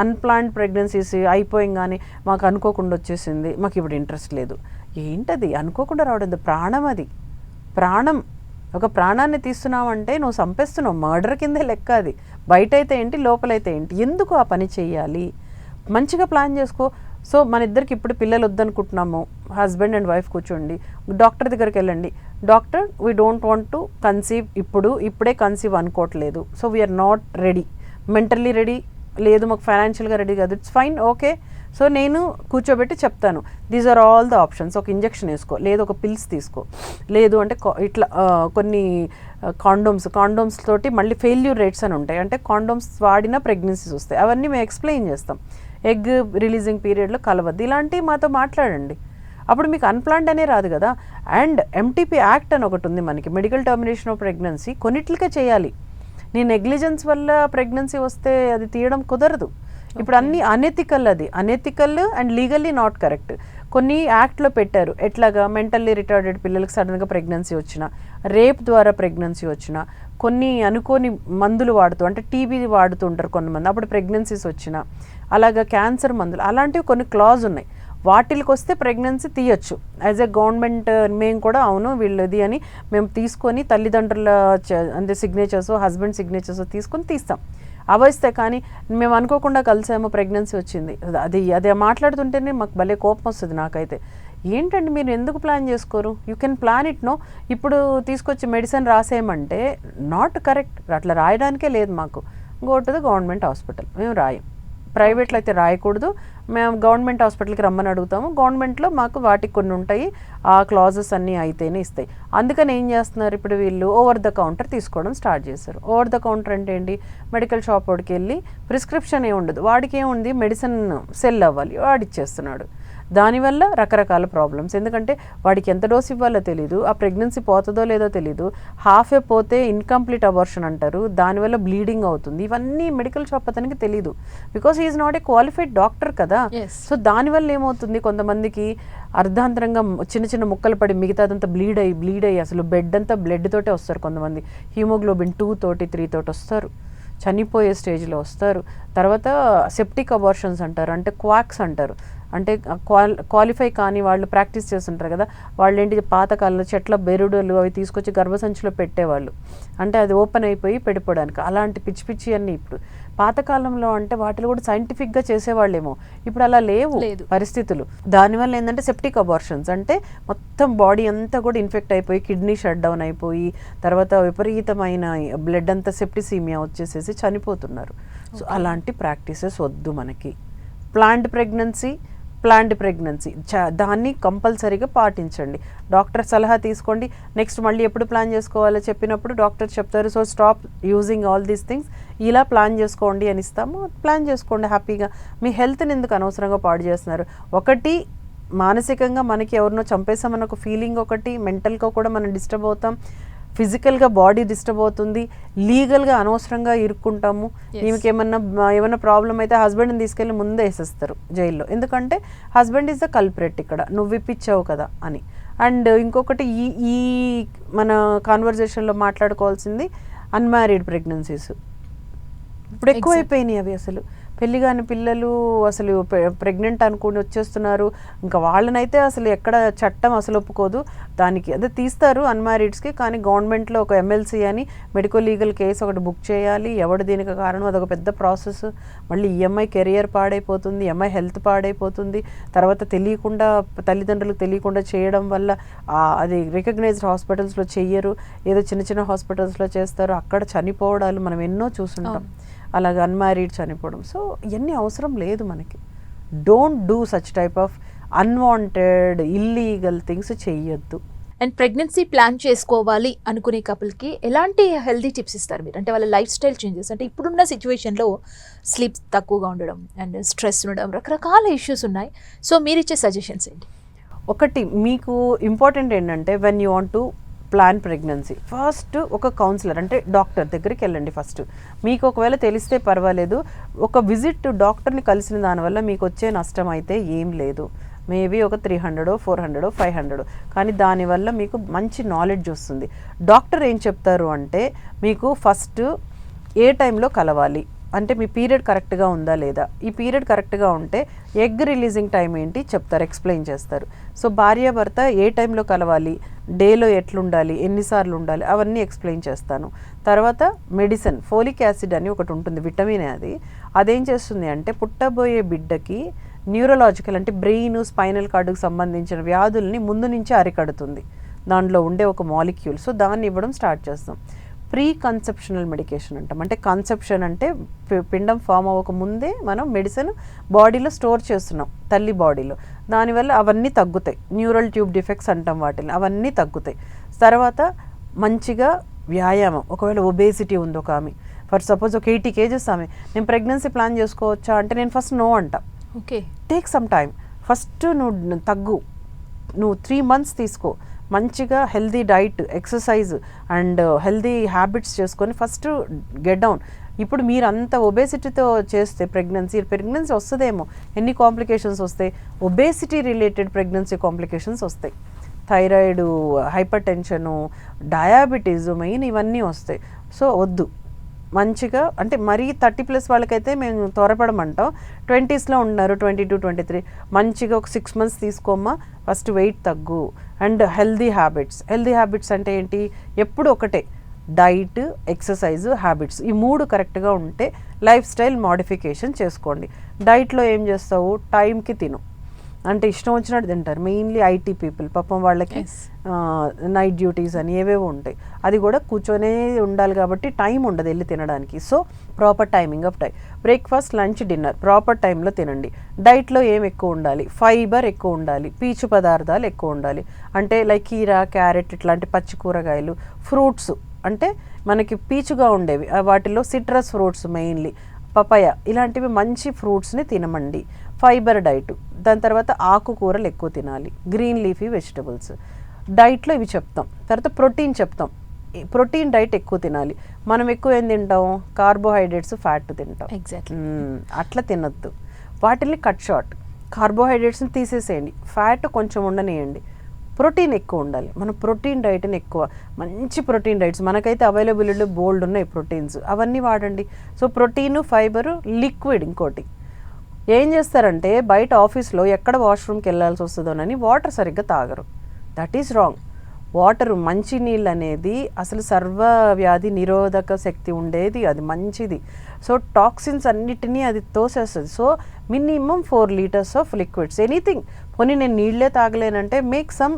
Speaker 2: అన్ప్లాన్డ్ ప్రెగ్నెన్సీస్ అయిపోయింగానే మాకు అనుకోకుండా వచ్చేసింది, మాకు ఇప్పుడు ఇంట్రెస్ట్ లేదు, ఏంటది అనుకోకుండా రావడం, ప్రాణం, అది ప్రాణం. ఒక ప్రాణాన్ని తీస్తున్నావంటే నువ్వు చంపేస్తున్నావు, మర్డర్ కిందే లెక్క అది. బయట అయితే ఏంటి, లోపలైతే ఏంటి, ఎందుకు ఆ పని చేయాలి, మంచిగా ప్లాన్ చేసుకో. సో మన ఇద్దరికి ఇప్పుడు పిల్లలు వద్దనుకుంటున్నాము, హస్బెండ్ అండ్ వైఫ్ కూర్చోండి, డాక్టర్ దగ్గరికి వెళ్ళండి, doctor we don't want to conceive, ఇప్పుడే కన్సీవ్ అనుకోవట్లేదు, so we are not ready, mentally ready లేదు, మాకు ఫైనాన్షియల్గా రెడీ కాదు, ఇట్స్ ఫైన్, ఓకే. సో నేను కూర్చోబెట్టి చెప్తాను, these are all the options. ఒక ఇంజెక్షన్ వేసుకో, లేదు ఒక పిల్స్ తీసుకో, లేదు అంటే ఇట్లా కొన్ని కాండోమ్స్ తోటి మళ్ళీ ఫెయిల్యూర్ రేట్స్ అని ఉంటాయి, అంటే కాండోమ్స్ వాడినా ప్రెగ్నెన్సీస్ వస్తాయి, అవన్నీ మేము ఎక్స్ప్లెయిన్ చేస్తాం. ఎగ్ రిలీజింగ్ పీరియడ్లో కలవద్దు, ఇలాంటివి మాతో మాట్లాడండి, అప్పుడు మీకు అన్ప్లాన్డ్ అనే రాదు కదా. అండ్ ఎంటీపీ యాక్ట్ అని ఒకటి ఉంది మనకి, మెడికల్ టర్మినేషన్ ఆఫ్ ప్రెగ్నెన్సీ, కొన్నిట్లకే చేయాలి. నీ నెగ్లిజెన్స్ వల్ల ప్రెగ్నెన్సీ వస్తే అది తీయడం కుదరదు. ఇప్పుడు అన్ని unethical and legally not correct. కొన్ని యాక్ట్లో పెట్టారు, ఎట్లాగా మెంటల్లీ రిటార్డెడ్ పిల్లలకు సడన్గా ప్రెగ్నెన్సీ వచ్చిన, రేప్ ద్వారా ప్రెగ్నెన్సీ వచ్చిన, కొన్ని అనుకోని మందులు వాడుతూ, అంటే టీబీ వాడుతూ ఉంటారు కొంతమంది, అప్పుడు ప్రెగ్నెన్సీస్ వచ్చిన, అలాగా క్యాన్సర్ మందులు, అలాంటివి కొన్ని క్లాజ్ ఉన్నాయి. వాటికి వస్తే ప్రెగ్నెన్సీ తీయచ్చు. యాజ్ ఎ గవర్నమెంట్ మేము కూడా అవును వీళ్ళది అని మేము తీసుకొని తల్లిదండ్రుల అంటే సిగ్నేచర్స్, హస్బెండ్ సిగ్నేచర్స్ తీసుకొని తీస్తాం. అవస్తే కానీ మేము అనుకోకుండా కలిసాము, ప్రెగ్నెన్సీ వచ్చింది, అది మాట్లాడుతుంటేనే మాకు భలే కోపం వస్తుంది నాకైతే. ఏంటంటే మీరు ఎందుకు ప్లాన్ చేసుకోరు, you can plan it, no. ఇప్పుడు తీసుకొచ్చి మెడిసిన్ రాసేయమంటే నాట్ కరెక్ట్, అట్లా రాయడానికే లేదు మాకు. Go to the government hospital, మేము రాయం. ప్రైవేట్లో అయితే రాయకూడదు, మేము గవర్నమెంట్ హాస్పిటల్కి రమ్మని అడుగుతాము. గవర్నమెంట్లో మాకు వాటికి కొన్ని ఉంటాయి, ఆ క్లాజెస్ అన్నీ అయితేనే ఇస్తాయి. అందుకని ఏం చేస్తున్నారు ఇప్పుడు వీళ్ళు, ఓవర్ ద కౌంటర్ తీసుకోవడం స్టార్ట్ చేశారు. ఓవర్ ద కౌంటర్ అంటే ఏంటి, మెడికల్ షాప్ వాడికి వెళ్ళి ప్రిస్క్రిప్షన్ ఉండదు, వాడికి ఏముంది మెడిసిన్ సెల్ అవ్వాలి, వాడిచ్చేస్తున్నాడు. దానివల్ల రకరకాల ప్రాబ్లమ్స్, ఎందుకంటే వాడికి ఎంత డోస్ ఇవ్వాలో తెలీదు, ఆ ప్రెగ్నెన్సీ పోతుందో లేదో తెలీదు, హాఫే పోతే ఇన్కంప్లీట్ అబార్షన్ అంటారు, దానివల్ల బ్లీడింగ్ అవుతుంది. ఇవన్నీ మెడికల్ షాప్ అతనికి తెలీదు, because he is not a qualified doctor కదా. సో దానివల్ల ఏమవుతుంది, కొంతమందికి అర్ధాంతరంగా చిన్న చిన్న ముక్కలు పడి మిగతాదంతా బ్లీడ్ అయ్యి అసలు బెడ్ అంతా బ్లడ్ తోటే వస్తారు. కొంతమంది హిమోగ్లోబిన్ 2 తోటి 3 తోటి వస్తారు, చనిపోయే స్టేజ్లో వస్తారు. తర్వాత సెప్టిక్ అబార్షన్స్ అంటారు, అంటే క్వాక్స్ అంటారు, అంటే క్వాలిఫై కానీ వాళ్ళు ప్రాక్టీస్ చేస్తుంటారు కదా, వాళ్ళు ఏంటి పాతకాలంలో చెట్ల బెరుడులు అవి తీసుకొచ్చి గర్భసంచిలో పెట్టేవాళ్ళు, అంటే అది ఓపెన్ అయిపోయి పెడిపోవడానికి. అలాంటి పిచ్చి అన్నీ ఇప్పుడు పాతకాలంలో అంటే వాటిలో కూడా సైంటిఫిక్గా చేసేవాళ్ళేమో, ఇప్పుడు అలా లేవు పరిస్థితులు. దానివల్ల ఏంటంటే సెప్టిక్ అబార్షన్స్, అంటే మొత్తం బాడీ అంతా కూడా ఇన్ఫెక్ట్ అయిపోయి కిడ్నీ షట్ డౌన్ అయిపోయి తర్వాత విపరీతమైన బ్లడ్ అంతా సెప్టిసీమియా వచ్చేసేసి చనిపోతున్నారు. సో అలాంటి ప్రాక్టీసెస్ వద్దు మనకి. ప్లాన్డ్ ప్రెగ్నెన్సీ దాన్ని కంపల్సరీగా పాటించండి, డాక్టర్ సలహా తీసుకోండి. నెక్స్ట్ మళ్ళీ ఎప్పుడు ప్లాన్ చేసుకోవాలో చెప్పినప్పుడు డాక్టర్ చెప్తారు, so stop using all these things, ఇలా ప్లాన్ చేసుకోండి అని ఇస్తాము. ప్లాన్ చేసుకోండి హ్యాపీగా. మీ హెల్త్ని ఎందుకు అనవసరంగా పాడు చేస్తున్నారు? ఒకటి మానసికంగా మనకి ఎవరినో చంపేసామన్న ఒక ఫీలింగ్, ఒకటి మెంటల్గా కూడా మనం డిస్టర్బ్ అవుతాం, ఫిజికల్గా బాడీ డిస్టర్బ్ అవుతుంది, లీగల్గా అనవసరంగా ఇరుక్కుంటాము. ఈమెకి ఏమన్నా ప్రాబ్లం అయితే హస్బెండ్ని తీసుకెళ్ళి ముందే వేసేస్తారు జైల్లో, ఎందుకంటే హస్బెండ్ ఈజ్ ద కల్ప్రెట్ ఇక్కడ, నువ్వు ఇప్పించావు కదా అని. అండ్ ఇంకొకటి ఈ మన కాన్వర్జేషన్లో మాట్లాడుకోవాల్సింది అన్మ్యారీడ్ ప్రెగ్నెన్సీస్ ఇప్పుడు ఎక్కువైపోయినాయి. అవి అసలు పెళ్లి కాని పిల్లలు అసలు ప్రెగ్నెంట్ అనుకుని వచ్చేస్తున్నారు. ఇంకా వాళ్ళనైతే అసలు ఎక్కడ చట్టం అసలు ఒప్పుకోదు. దానికి అదే తీస్తారు అన్మ్యారీడ్స్కి, కానీ గవర్నమెంట్లో ఒక ఎమ్మెల్సీ అని మెడికో లీగల్ కేసు ఒకటి బుక్ చేయాలి. ఎవడు దీనికి కారణం, అదొక పెద్ద ప్రాసెస్. మళ్ళీ ఈఎంఐ కెరియర్ పాడైపోతుంది, ఈఎంఐ హెల్త్ పాడైపోతుంది. తర్వాత తెలియకుండా తల్లిదండ్రులకు తెలియకుండా చేయడం వల్ల అది రికగ్నైజ్డ్ హాస్పిటల్స్లో చెయ్యరు, ఏదో చిన్న చిన్న హాస్పిటల్స్లో చేస్తారు, అక్కడ చనిపోవడాలు మనం ఎన్నో చూస్తుంటాం. అలాగే అన్మ్యారీడ్ చనిపోవడం. సో ఇవన్నీ అవసరం లేదు మనకి. Don't do such type of unwanted illegal things చెయ్యొద్దు.
Speaker 1: అండ్ ప్రెగ్నెన్సీ ప్లాన్ చేసుకోవాలి అనుకునే కపుల్కి ఎలాంటి హెల్దీ టిప్స్ ఇస్తారు మీరు? అంటే వాళ్ళ లైఫ్ స్టైల్ చేంజెస్, అంటే ఇప్పుడున్న సిచ్యువేషన్లో స్లీప్ తక్కువగా ఉండడం అండ్ స్ట్రెస్ ఉండడం, రకరకాల ఇష్యూస్ ఉన్నాయి. సో మీరు ఇచ్చే సజెషన్స్ ఏంటి?
Speaker 2: ఒకటి మీకు ఇంపార్టెంట్ ఏంటంటే, when you want to plan pregnancy, first ఒక కౌన్సిలర్ అంటే డాక్టర్ దగ్గరికి వెళ్ళండి. ఫస్ట్ మీకు ఒకవేళ తెలిస్తే పర్వాలేదు, ఒక విజిట్ డాక్టర్ని కలిసిన దానివల్ల మీకు వచ్చే నష్టం అయితే ఏం లేదు. మేబీ ఒక 300, 400, 500, కానీ దానివల్ల మీకు మంచి నాలెడ్జ్ వస్తుంది. డాక్టర్ ఏం చెప్తారు అంటే, మీకు ఫస్ట్ ఏ టైంలో కలవాలి, అంటే మీ పీరియడ్ కరెక్ట్గా ఉందా లేదా, ఈ పీరియడ్ కరెక్ట్గా ఉంటే ఎగ్ రిలీజింగ్ టైం ఏంటి చెప్తారు, ఎక్స్ప్లెయిన్ చేస్తారు. సో భార్యాభర్త ఏ టైంలో కలవాలి, డేలో ఎట్లుండాలి, ఎన్నిసార్లు ఉండాలి, అవన్నీ ఎక్స్ప్లెయిన్ చేస్తాను. తర్వాత మెడిసిన్, ఫోలిక్ యాసిడ్ అని ఒకటి ఉంటుంది, విటమిన్. అదేం చేస్తుంది అంటే పుట్టబోయే బిడ్డకి న్యూరలాజికల్ అంటే బ్రెయిన్, స్పైనల్ కార్డుకు సంబంధించిన వ్యాధుల్ని ముందు నుంచి అరికడుతుంది, దాంట్లో ఉండే ఒక మాలిక్యూల్. సో దాన్ని ఇవ్వడం స్టార్ట్ చేస్తాం. ప్రీ కన్సెప్షనల్ మెడికేషన్ అంటాం. అంటే కన్సెప్షన్ అంటే పిండం ఫామ్ అవ్వక ముందే మనం మెడిసిన్ బాడీలో స్టోర్ చేస్తున్నాం, తల్లి బాడీలో. దానివల్ల అవన్నీ తగ్గుతాయి. న్యూరల్ ట్యూబ్ డిఫెక్ట్స్ అంటాం వాటిని, అవన్నీ తగ్గుతాయి. తర్వాత మంచిగా వ్యాయామం. ఒకవేళ ఒబేసిటీ ఉంది ఒక ఆమె, ఫర్ సపోజ్ ఒక 80 kgs ఆమె, నేను ప్రెగ్నెన్సీ ప్లాన్ చేసుకోవచ్చా అంటే నేను ఫస్ట్ నో అంటా.
Speaker 1: Okay,
Speaker 2: take some time. First నువ్వు తగ్గు, నువ్వు 3 months తీసుకో, మంచిగా healthy diet, exercise and healthy habits చేసుకొని ఫస్ట్ గెట్ డౌన్. ఇప్పుడు మీరు అంత ఒబేసిటీతో చేస్తే ప్రెగ్నెన్సీ వస్తుందేమో, ఎన్ని కాంప్లికేషన్స్ వస్తాయి. ఒబేసిటీ రిలేటెడ్ ప్రెగ్నెన్సీ కాంప్లికేషన్స్ వస్తాయి. Thyroid, hyper tension, diabetes main ఇవన్నీ వస్తాయి. సో వద్దు. మంచిగా అంటే మరీ 30+ వాళ్ళకైతే మేము త్వరపడమంటాం. 20sలో ఉన్నారు, 22, 23, మంచిగా ఒక 6 months తీసుకోమ్మా, ఫస్ట్ వెయిట్ తగ్గు. అండ్ హెల్దీ హ్యాబిట్స్ అంటే ఏంటి, ఎప్పుడు ఒకటే డైట్, ఎక్సర్సైజ్, హ్యాబిట్స్, ఈ 3 కరెక్ట్గా ఉంటే లైఫ్ స్టైల్ మోడిఫికేషన్ చేసుకోండి. డైట్లో ఏం చేస్తావు, టైంకి తిను. అంటే ఇష్టం వచ్చినట్టు తింటారు, మెయిన్లీ ఐటీ పీపుల్. పాపం వాళ్ళకి నైట్ డ్యూటీస్ అని ఏవేవో ఉంటాయి, అది కూడా కూర్చొనే ఉండాలి కాబట్టి టైం ఉండదు వెళ్ళి తినడానికి. So proper timing of time, breakfast, lunch, dinner proper టైంలో తినండి. డైట్లో ఏం ఎక్కువ ఉండాలి, ఫైబర్ ఎక్కువ ఉండాలి, పీచు పదార్థాలు ఎక్కువ ఉండాలి. అంటే లైక్ కీరా, క్యారెట్ ఇట్లాంటి పచ్చి కూరగాయలు, ఫ్రూట్స్ అంటే మనకి పీచుగా ఉండేవి, వాటిలో సిట్రస్ ఫ్రూట్స్ మెయిన్లీ, పపాయ ఇలాంటివి మంచి ఫ్రూట్స్ని తినమండి. Fibre diet. దాని తర్వాత ఆకుకూరలు ఎక్కువ తినాలి, గ్రీన్ లీఫీ వెజిటబుల్స్. డైట్లో ఇవి చెప్తాం. తర్వాత ప్రోటీన్ చెప్తాం, ప్రోటీన్ డైట్ ఎక్కువ తినాలి. మనం ఎక్కువ ఏం తింటాం, కార్బోహైడ్రేట్స్, ఫ్యాట్ తింటాం.
Speaker 1: ఎగ్జాక్ట్లీ.
Speaker 2: అట్లా తినొద్దు. వాటిని కట్ షార్ట్, కార్బోహైడ్రేట్స్ని తీసేసేయండి, ఫ్యాట్ కొంచెం ఉండనియండి, ప్రోటీన్ ఎక్కువ ఉండాలి. మనం ప్రోటీన్ డైట్ని ఎక్కువ, మంచి ప్రోటీన్ డైట్స్ మనకైతే అవైలబిలిటీ బోల్డ్ ఉన్నాయి ప్రోటీన్స్, అవన్నీ వాడండి. So protein, fibre, liquid. ఇంకోటి ఏం చేస్తారంటే బయట ఆఫీస్లో ఎక్కడ వాష్రూమ్కి వెళ్ళాల్సి వస్తుందోనని వాటర్ సరిగ్గా తాగరు. That is wrong. వాటర్, మంచినీళ్ళు అనేది అసలు సర్వవ్యాధి నిరోధక శక్తి ఉండేది, అది మంచిది. సో టాక్సిన్స్ అన్నిటినీ అది తోసేస్తుంది. So minimum 4 liters of liquids, anything. పోనీ నేను నీళ్ళే తాగలేనంటే మేక్ సమ్,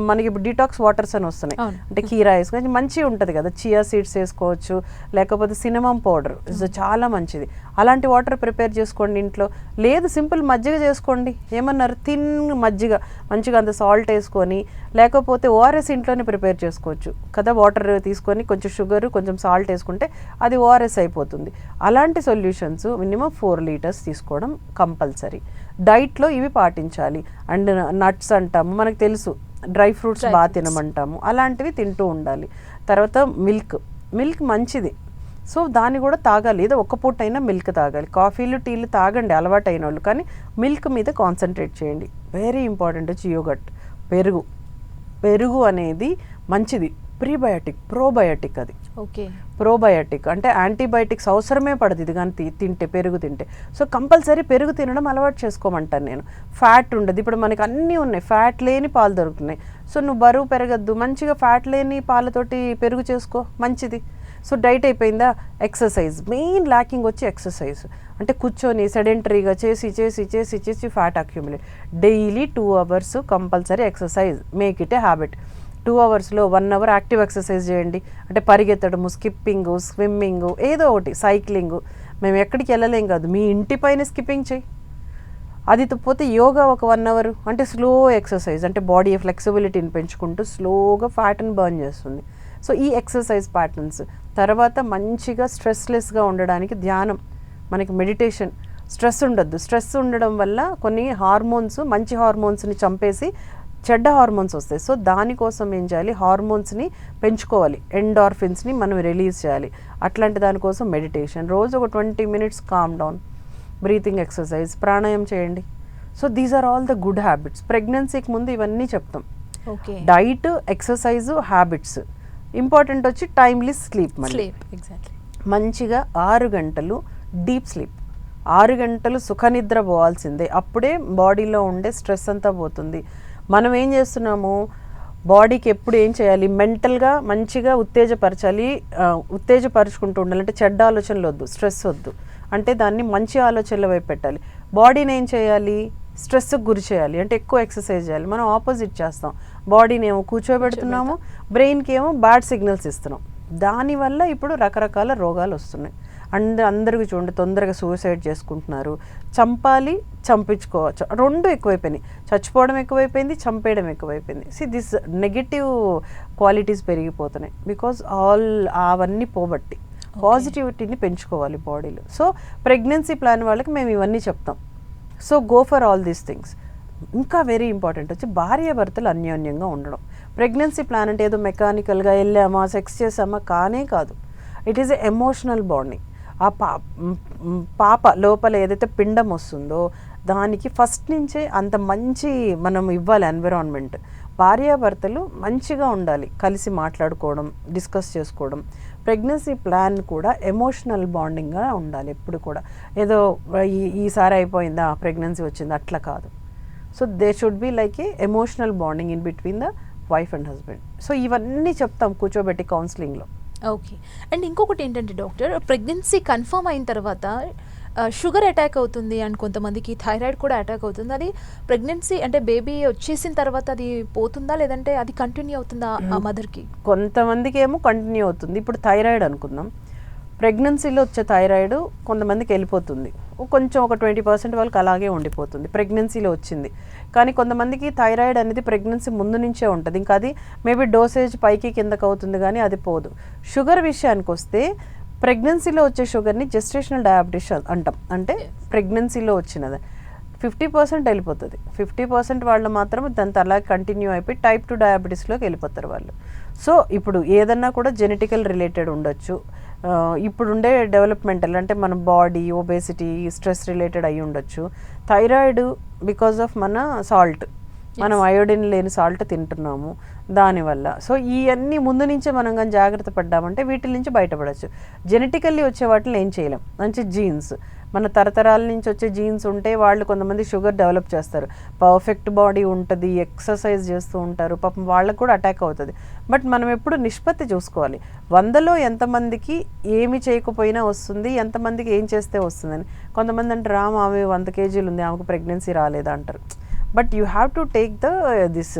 Speaker 2: మనకి ఇప్పుడు డిటాక్స్ వాటర్స్ అని వస్తున్నాయి, అంటే కీరా వేసుకొని మంచిగా ఉంటుంది కదా, చియా సీడ్స్ వేసుకోవచ్చు, లేకపోతే సినమమ్ పౌడర్ చాలా మంచిది, అలాంటి వాటర్ ప్రిపేర్ చేసుకోండి ఇంట్లో. లేదు సింపుల్ మజ్జిగ చేసుకోండి, ఏమన్నారు, థిన్ మజ్జిగ, మంచిగా అంత సాల్ట్ వేసుకొని, లేకపోతే ఓఆర్ఎస్ ఇంట్లోనే ప్రిపేర్ చేసుకోవచ్చు కదా, వాటర్ తీసుకొని కొంచెం షుగర్, కొంచెం సాల్ట్ వేసుకుంటే అది ఓఆర్ఎస్ అయిపోతుంది. అలాంటి సొల్యూషన్స్ మినిమం 4 liters తీసుకోవడం కంపల్సరీ. డైట్లో ఇవి పాటించాలి. అండ్ నట్స్ అంటాము, మనకు తెలుసు, డ్రై ఫ్రూట్స్ బాగా తినమంటాము, అలాంటివి తింటూ ఉండాలి. తర్వాత మిల్క్ మంచిది, సో దాన్ని కూడా తాగాలి. ఏదో ఒక్క పూట అయినా మిల్క్ తాగాలి. కాఫీలు, టీలు తాగండి అలవాటు అయిన వాళ్ళు, కానీ మిల్క్ మీద కాన్సన్ట్రేట్ చేయండి. వెరీ ఇంపార్టెంట్ వచ్చి యోగట్, పెరుగు అనేది మంచిది. ప్రోబయోటిక్ అది.
Speaker 1: ఓకే.
Speaker 2: ప్రోబయోటిక్ అంటే యాంటీబయాటిక్స్ అవసరమే పడదు ఇది కానీ తింటే, పెరుగు తింటే. సో కంపల్సరీ పెరుగు తినడం అలవాటు చేసుకోమంటాను నేను. ఫ్యాట్ ఉండదు. ఇప్పుడు మనకి అన్నీ ఉన్నాయి, ఫ్యాట్ లేని పాలు దొరుకుతున్నాయి. సో నువ్వు బరువు పెరగద్దు, మంచిగా ఫ్యాట్ లేని పాలతోటి పెరుగు చేసుకో, మంచిది. సో డైట్ అయిపోయిందా, ఎక్సర్సైజ్. మెయిన్ ల్యాకింగ్ వచ్చి ఎక్సర్సైజ్. అంటే కూర్చొని సెడెంటరీగా చేసి fat accumulate. Daily 2 hours compulsory exercise, make it a habit. 2 hours 1 hour active exercise చేయండి. అంటే పరిగెత్తడము, స్కిప్పింగ్, స్విమ్మింగ్, ఏదో ఒకటి, సైక్లింగ్. మేము ఎక్కడికి వెళ్ళలేం కాదు, మీ ఇంటి పైన స్కిప్పింగ్ చేయి. అది పోతే యోగా ఒక 1 hour, అంటే స్లో ఎక్సర్సైజ్, అంటే బాడీ ఫ్లెక్సిబిలిటీని పెంచుకుంటూ స్లోగా ఫ్యాట్ని బర్న్ చేస్తుంది. సో ఈ ఎక్సర్సైజ్ ప్యాటర్న్స్ తర్వాత మంచిగా స్ట్రెస్లెస్గా ఉండడానికి ధ్యానం, మనకి మెడిటేషన్. స్ట్రెస్ ఉండొద్దు. స్ట్రెస్ ఉండడం వల్ల కొన్ని హార్మోన్స్, మంచి హార్మోన్స్ని చంపేసి చెడ్డ హార్మోన్స్ వస్తాయి. సో దానికోసం ఏం చేయాలి, హార్మోన్స్ని పెంచుకోవాలి, ఎండార్ఫిన్స్ని మనం రిలీజ్ చేయాలి. అట్లాంటి దానికోసం మెడిటేషన్, రోజు ఒక 20 minutes calm down, breathing exercise, pranayama చేయండి. So these are all the good habits. ప్రెగ్నెన్సీకి ముందు ఇవన్నీ చెప్తాం.
Speaker 1: Okay.
Speaker 2: Diet, exercise, habits. Important వచ్చి టైమ్లీ స్లీప్. మంచిగా 6 గంటలు డీప్ స్లీప్, 6 గంటలు సుఖనిద్ర పోవాల్సిందే. అప్పుడే బాడీలో ఉండే స్ట్రెస్ అంతా పోతుంది. మనం ఏం చేస్తున్నాము, బాడీకి ఎప్పుడు ఏం చేయాలి, మెంటల్గా మంచిగా ఉత్తేజపరుచుకుంటూ ఉండాలి. అంటే చెడ్డ ఆలోచనలు వద్దు, స్ట్రెస్ వద్దు. అంటే దాన్ని మంచి ఆలోచనల వైపు పెట్టాలి. బాడీని ఏం చేయాలి, స్ట్రెస్కి గురి చేయాలి. అంటే ఎక్కువ ఎక్సర్సైజ్ చేయాలి. మనం ఆపోజిట్ చేస్తాం. బాడీని ఏమో కూర్చోబెడుతున్నాము, బ్రెయిన్కి ఏమో బ్యాడ్ సిగ్నల్స్ ఇస్తున్నాం. దానివల్ల ఇప్పుడు రకరకాల రోగాలు వస్తున్నాయి. అందరికీ చూడండి, తొందరగా సూసైడ్ చేసుకుంటున్నారు. చంపాలి, చంపించుకోవచ్చు, 2 ఎక్కువైపోయినాయి. చచ్చిపోవడం ఎక్కువైపోయింది, చంపేయడం ఎక్కువైపోయింది. దిస్ నెగటివ్ క్వాలిటీస్ పెరిగిపోతున్నాయి. బికాజ్ అవన్నీ పోబట్టి పాజిటివిటీని పెంచుకోవాలి బాడీలో. సో ప్రెగ్నెన్సీ ప్లాన్ వాళ్ళకి మేము ఇవన్నీ చెప్తాం. So go for all these things. ఇంకా వెరీ ఇంపార్టెంట్ వచ్చి భార్యాభర్తలు అన్యోన్యంగా ఉండడం. ప్రెగ్నెన్సీ ప్లాన్ అంటే ఏదో మెకానికల్గా వెళ్ళామా, సెక్స్ చేసామా కానే కాదు. It is a emotional bonding. ఆ పాప లోపల ఏదైతే పిండం వస్తుందో దానికి ఫస్ట్ నుంచే అంత మంచి మనం ఇవ్వాలి ఎన్విరాన్మెంట్. భార్యాభర్తలు మంచిగా ఉండాలి, కలిసి మాట్లాడుకోవడం, డిస్కస్ చేసుకోవడం. ప్రెగ్నెన్సీ ప్లాన్ కూడా ఎమోషనల్ బాండింగ్గా ఉండాలి ఎప్పుడు కూడా. ఏదో ఈసారి అయిపోయిందా, ప్రెగ్నెన్సీ వచ్చిందా, అట్లా కాదు. So they should be like A emotional bonding in between the wife and husband. So ఇవన్నీ చెప్తాం కూర్చోబెట్టి కౌన్సిలింగ్లో.
Speaker 1: ఓకే. అండ్ ఇంకొకటి ఏంటంటే డాక్టర్, ప్రెగ్నెన్సీ కన్ఫర్మ్ అయిన తర్వాత షుగర్ అటాక్ అవుతుంది అండ్ కొంతమందికి థైరాయిడ్ కూడా అటాక్ అవుతుంది. అది ప్రెగ్నెన్సీ అంటే బేబీ వచ్చేసిన తర్వాత అది పోతుందా, లేదంటే అది కంటిన్యూ అవుతుందా ఆ మదర్కి?
Speaker 2: కొంతమందికి ఏమో కంటిన్యూ అవుతుంది. ఇప్పుడు థైరాయిడ్ అనుకుందాం, ప్రెగ్నెన్సీలో వచ్చే థైరాయిడ్ కొంతమందికి వెళ్ళిపోతుంది, కొంచెం ఒక 20% వాళ్ళకి అలాగే ఉండిపోతుంది, ప్రెగ్నెన్సీలో వచ్చింది. కానీ కొంతమందికి థైరాయిడ్ అనేది ప్రెగ్నెన్సీ ముందు నుంచే ఉంటుంది. ఇంకా అది మేబీ డోసేజ్ పైకి కిందకు అవుతుంది కానీ అది పోదు. షుగర్ విషయానికి వస్తే ప్రెగ్నెన్సీలో వచ్చే షుగర్ని జెస్టేషనల్ డయాబెటీస్ అంటాం. అంటే ప్రెగ్నెన్సీలో వచ్చినది 50% వెళ్ళిపోతుంది. 50% వాళ్ళు మాత్రం దాని అలాగే కంటిన్యూ అయిపోయి టైప్ 2 డయాబెటీస్లోకి వెళ్ళిపోతారు వాళ్ళు. సో ఇప్పుడు ఏదన్నా కూడా జెనెటికల్ రిలేటెడ్ ఉండొచ్చు. ఇప్పుడుండే డెవలప్మెంటల్ అంటే మన బాడీ ఒబేసిటీ, స్ట్రెస్ రిలేటెడ్ అయి ఉండొచ్చు. థైరాయిడ్ బికాజ్ ఆఫ్ మన సాల్ట్, మనం అయోడిన్ లేని సాల్ట్ తింటున్నాము దానివల్ల. సో ఇవన్నీ ముందు నుంచే మనం కానీ జాగ్రత్త పడ్డామంటే వీటి నుంచి బయటపడవచ్చు. జెనెటికల్లీ వచ్చే వాటిని ఏం చేయలేం. మంచి జీన్స్, మన తరతరాల నుంచి వచ్చే జీన్స్ ఉంటే వాళ్ళు కొంతమంది షుగర్ డెవలప్ చేస్తారు, పర్ఫెక్ట్ బాడీ ఉంటుంది, ఎక్సర్సైజ్ చేస్తూ ఉంటారు, పాపం వాళ్ళకు కూడా అటాక్ అవుతుంది. బట్ మనం ఎప్పుడు నిష్పత్తి చూసుకోవాలి. 100లో ఎంతమందికి ఏమి చేయకపోయినా వస్తుంది, ఎంతమందికి ఏం చేస్తే వస్తుందని. కొంతమంది అంటారు ఆమె 100 kg ఉంది, ఆమెకు ప్రెగ్నెన్సీ రాలేదా అంటారు. But you have to take this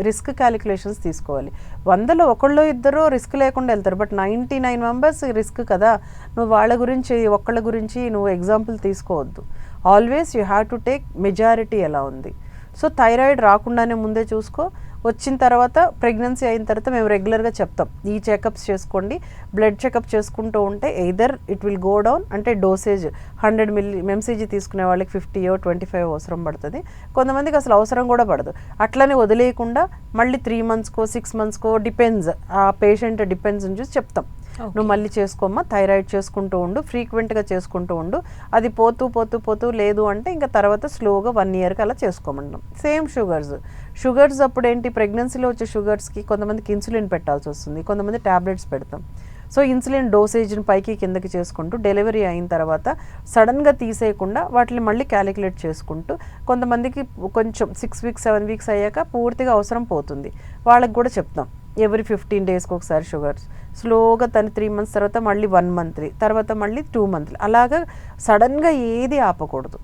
Speaker 2: risk calculations తీసుకోవాలి. 100లో ఒకళ్ళో ఇద్దరో రిస్క్ లేకుండా వెళ్తారు, బట్ 99 members రిస్క్ కదా. నువ్వు వాళ్ళ గురించి ఒక్కళ్ళ గురించి నువ్వు ఎగ్జాంపుల్ తీసుకోవద్దు. Always you have to take majority ఎలా ఉంది. సో థైరాయిడ్ రాకుండానే ముందే చూసుకో. వచ్చిన తర్వాత ప్రెగ్నెన్సీ అయిన తర్వాత మేము రెగ్యులర్గా చెప్తాం, ఈ చెకప్స్ చేసుకోండి. బ్లడ్ చెకప్ చేసుకుంటూ ఉంటే either it will go down, అంటే డోసేజ్ 100 mcg తీసుకునే వాళ్ళకి 50 or 25 అవసరం పడుతుంది. కొంతమందికి అసలు అవసరం కూడా పడదు. అట్లనే వదిలేయకుండా మళ్ళీ 3 monthsకో 6 monthsకో డిపెండ్స్, ఆ పేషెంట్ డిపెండ్స్ అని చూసి చెప్తాం. నువ్వు మళ్ళీ చేసుకోమ్మా, థైరాయిడ్ చేసుకుంటూ ఉండు, ఫ్రీక్వెంట్గా చేసుకుంటూ ఉండు, అది పోతూ లేదు అంటే ఇంకా తర్వాత స్లోగా 1 ఇయర్కి అలా చేసుకోమంటాం. సేమ్ షుగర్స్ అప్పుడు ఏంటి, ప్రెగ్నెన్సీలో వచ్చే షుగర్స్కి కొంతమందికి ఇన్సులిన్ పెట్టాల్సి వస్తుంది, కొంతమంది ట్యాబ్లెట్స్ పెడతాం. సో ఇన్సులిన్ డోసేజ్ని పైకి కిందకి చేసుకుంటూ డెలివరీ అయిన తర్వాత సడన్గా తీసేయకుండా వాటిని మళ్ళీ క్యాలిక్యులేట్ చేసుకుంటూ, కొంతమందికి కొంచెం 6 వీక్స్ 7 వీక్స్ అయ్యాక పూర్తిగా అవసరం పోతుంది, వాళ్ళకి కూడా చెప్తాం ఎవ్రీ 15 డేస్కి ఒకసారి షుగర్స్, స్లోగా 3 మంత్స్ తర్వాత మళ్ళీ 1 మంత్ తర్వాత మళ్ళీ 2 మంత్లు, అలాగా సడన్గా ఏది ఆపకూడదు.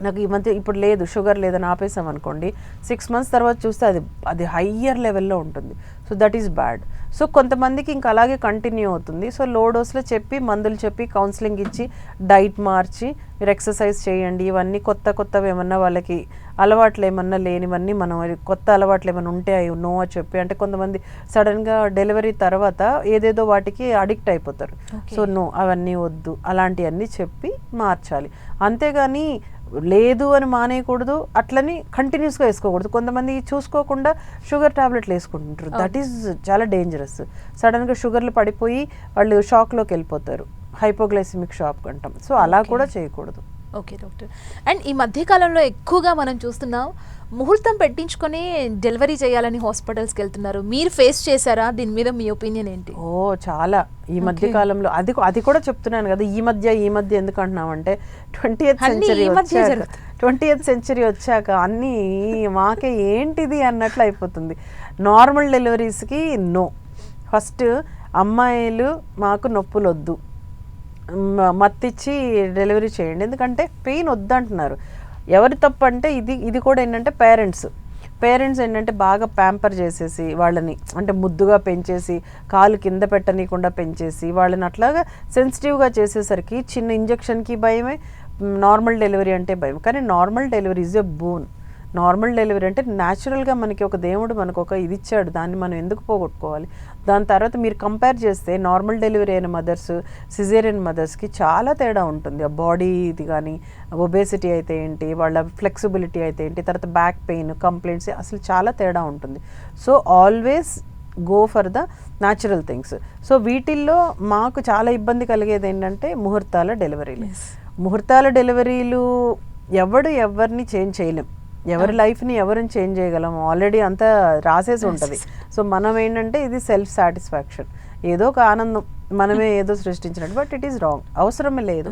Speaker 2: నాకు ఈ మధ్య ఇప్పుడు లేదు, షుగర్ లేదని ఆపేసాం అనుకోండి, 6 మంత్స్ తర్వాత చూస్తే అది హయ్యర్ లెవెల్లో ఉంటుంది. So that is bad. So కొంతమందికి ఇంకా అలాగే కంటిన్యూ అవుతుంది. సో లో డోస్లో చెప్పి, మందులు చెప్పి, కౌన్సిలింగ్ ఇచ్చి, డైట్ మార్చి, మీరు ఎక్సర్సైజ్ చేయండి, ఇవన్నీ కొత్తవి ఏమన్నా వాళ్ళకి అలవాట్లు ఏమన్నా లేనివన్నీ మనం కొత్త అలవాట్లు ఏమైనా ఉంటే అవి నో అని చెప్పి, అంటే కొంతమంది సడన్గా డెలివరీ తర్వాత ఏదేదో వాటికి అడిక్ట్ అయిపోతారు. సో నో, అవన్నీ వద్దు, అలాంటివన్నీ చెప్పి మార్చాలి. అంతేగాని లేదు అని మానేయకూడదు, అట్లని కంటిన్యూస్గా వేసుకోకూడదు. కొంతమంది చూసుకోకుండా షుగర్ టాబ్లెట్లు వేసుకుంటుంటారు, దట్ ఈస్ చాలా డేంజరస్. సడన్గా షుగర్లు పడిపోయి వాళ్ళు షాక్లోకి వెళ్ళిపోతారు, హైపోగ్లైసిమిక్ షాక్ అంటాం. సో అలా కూడా చేయకూడదు.
Speaker 1: Okay doctor. అండ్ ఈ మధ్యకాలంలో ఎక్కువగా మనం చూస్తున్నాం, ముహూర్తం పెట్టించుకొని డెలివరీ చేయాలని హాస్పిటల్స్కి వెళ్తున్నారు. మీరు ఫేస్ చేశారా? దీని మీద మీ ఒపీనియన్ ఏంటి?
Speaker 2: చాలా ఈ మధ్య కాలంలో అది కూడా చెప్తున్నాను కదా, ఈ మధ్య ఎందుకు అంటున్నామంటే 20th సెంచరీ వచ్చాక అన్నీ మాకే ఏంటిది అన్నట్లు అయిపోతుంది. నార్మల్ డెలివరీస్కి నో, ఫస్ట్ అమ్మాయిలు మాకు నొప్పులు వద్దు, మత్తిచ్చి డెలివరీ చేయండి, ఎందుకంటే పెయిన్ వద్దంటున్నారు. ఎవరి తప్పు అంటే ఇది కూడా ఏంటంటే పేరెంట్స్ ఏంటంటే బాగా ప్యాంపర్ చేసేసి వాళ్ళని, అంటే ముద్దుగా పెంచేసి, కాలు కింద పెట్టనీయకుండా పెంచేసి వాళ్ళని అట్లాగా సెన్సిటివ్గా చేసేసరికి చిన్న ఇంజెక్షన్కి భయమే, నార్మల్ డెలివరీ అంటే భయం. కానీ normal delivery is a bone. Normal delivery అంటే న్యాచురల్గా మనకి ఒక దేవుడు మనకు ఒక ఇది ఇచ్చాడు, దాన్ని మనం ఎందుకు పోగొట్టుకోవాలి? దాని తర్వాత మీరు కంపేర్ చేస్తే నార్మల్ డెలివరీ అయిన మదర్స్, సిజేరియన్ మదర్స్కి చాలా తేడా ఉంటుంది. ఆ బాడీ ఇది కానీ, ఒబేసిటీ అయితే ఏంటి, వాళ్ళ ఫ్లెక్సిబిలిటీ అయితే ఏంటి, తర్వాత బ్యాక్ పెయిన్ కంప్లైంట్స్, అసలు చాలా తేడా ఉంటుంది. So always go for the natural things. So వీటిల్లో మాకు చాలా ఇబ్బంది కలిగేది ఏంటంటే ముహూర్తాల డెలివరీలు ఎవరిని చేంజ్ చేయలేం, ఎవరి లైఫ్ని ఎవరిని చేంజ్ చేయగలం, ఆల్రెడీ అంతా రాసేసి ఉంటుంది. సో మనం ఏంటంటే ఇది సెల్ఫ్ సాటిస్ఫాక్షన్, ఏదో ఒక ఆనందం, మనమే ఏదో సృష్టించినట్టు. బట్ ఇట్ ఈస్ రాంగ్, అవసరమే లేదు,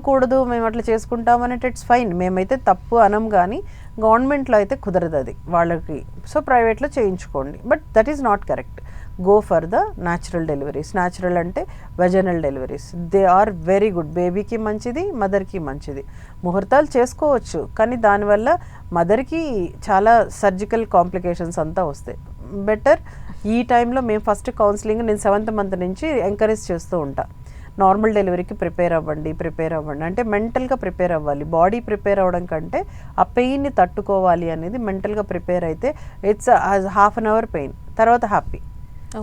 Speaker 2: కూడదు మేము అట్లా చేసుకుంటామనేది ఇట్స్ ఫైన్, మేమైతే తప్పు అనం. కానీ గవర్నమెంట్లో అయితే కుదరదు అది వాళ్ళకి, సో ప్రైవేట్లో చేయించుకోండి. But that is not correct. Go for the natural deliveries. Natural అంటే vaginal deliveries, they are very good, బేబీకి మంచిది, మదర్కి మంచిది. ముహూర్తాలు చేసుకోవచ్చు, కానీ దానివల్ల మదర్కి చాలా సర్జికల్ కాంప్లికేషన్స్ అంతా వస్తాయి. బెటర్ ఈ టైంలో మేము ఫస్ట్ కౌన్సిలింగ్ నేను 7th మంత్ నుంచి ఎంకరేజ్ చేస్తూ ఉంటా, నార్మల్ డెలివరీకి ప్రిపేర్ అవ్వండి అంటే మెంటల్గా ప్రిపేర్ అవ్వాలి. బాడీ ప్రిపేర్ అవ్వడం కంటే ఆ పెయిన్ని తట్టుకోవాలి అనేది మెంటల్గా ప్రిపేర్ అయితే ఇట్స్ ½ an hour పెయిన్, తర్వాత happy.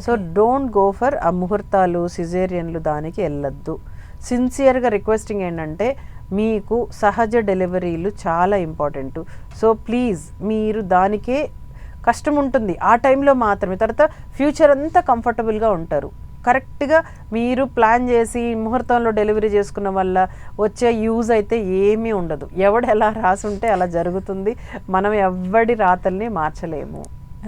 Speaker 2: So don't go for ఆ ముహూర్తాలు, సిజేరియన్లు, దానికి వెళ్ళొద్దు. సిన్సియర్గా రిక్వెస్టింగ్ ఏంటంటే మీకు సహజ డెలివరీలు చాలా ఇంపార్టెంట్. సో ప్లీజ్ మీరు దానికే కష్టం ఉంటుంది ఆ టైంలో మాత్రమే, తర్వాత ఫ్యూచర్ అంతా కంఫర్టబుల్గా ఉంటారు. కరెక్ట్గా మీరు ప్లాన్ చేసి ముహూర్తంలో డెలివరీ చేసుకున్న వల్ల వచ్చే యూజ్ అయితే ఏమీ ఉండదు. ఎవడు ఎలా రాసి ఉంటే అలా జరుగుతుంది, మనం ఎవడి రాతల్ని మార్చలేము.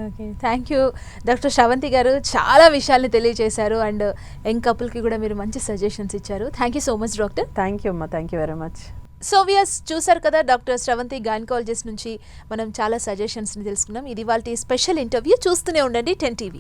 Speaker 1: Okay, thank you doctor Sravanthi garu, చాలా విషయాల్ని తెలియజేశారు అండ్ యంగ్ కపుల్కి కూడా మీరు మంచి సజెషన్స్ ఇచ్చారు. Thank you so much doctor.
Speaker 2: Thank you అమ్మా, thank you very much.
Speaker 1: So viewers చూసారు కదా, డాక్టర్ శ్రవంతి గైనకాలజిస్ట్ నుంచి మనం చాలా సజెషన్స్ని తెలుసుకున్నాం. ఇది వాళ్ళ స్పెషల్ ఇంటర్వ్యూ. చూస్తూనే ఉండండి 10 TV.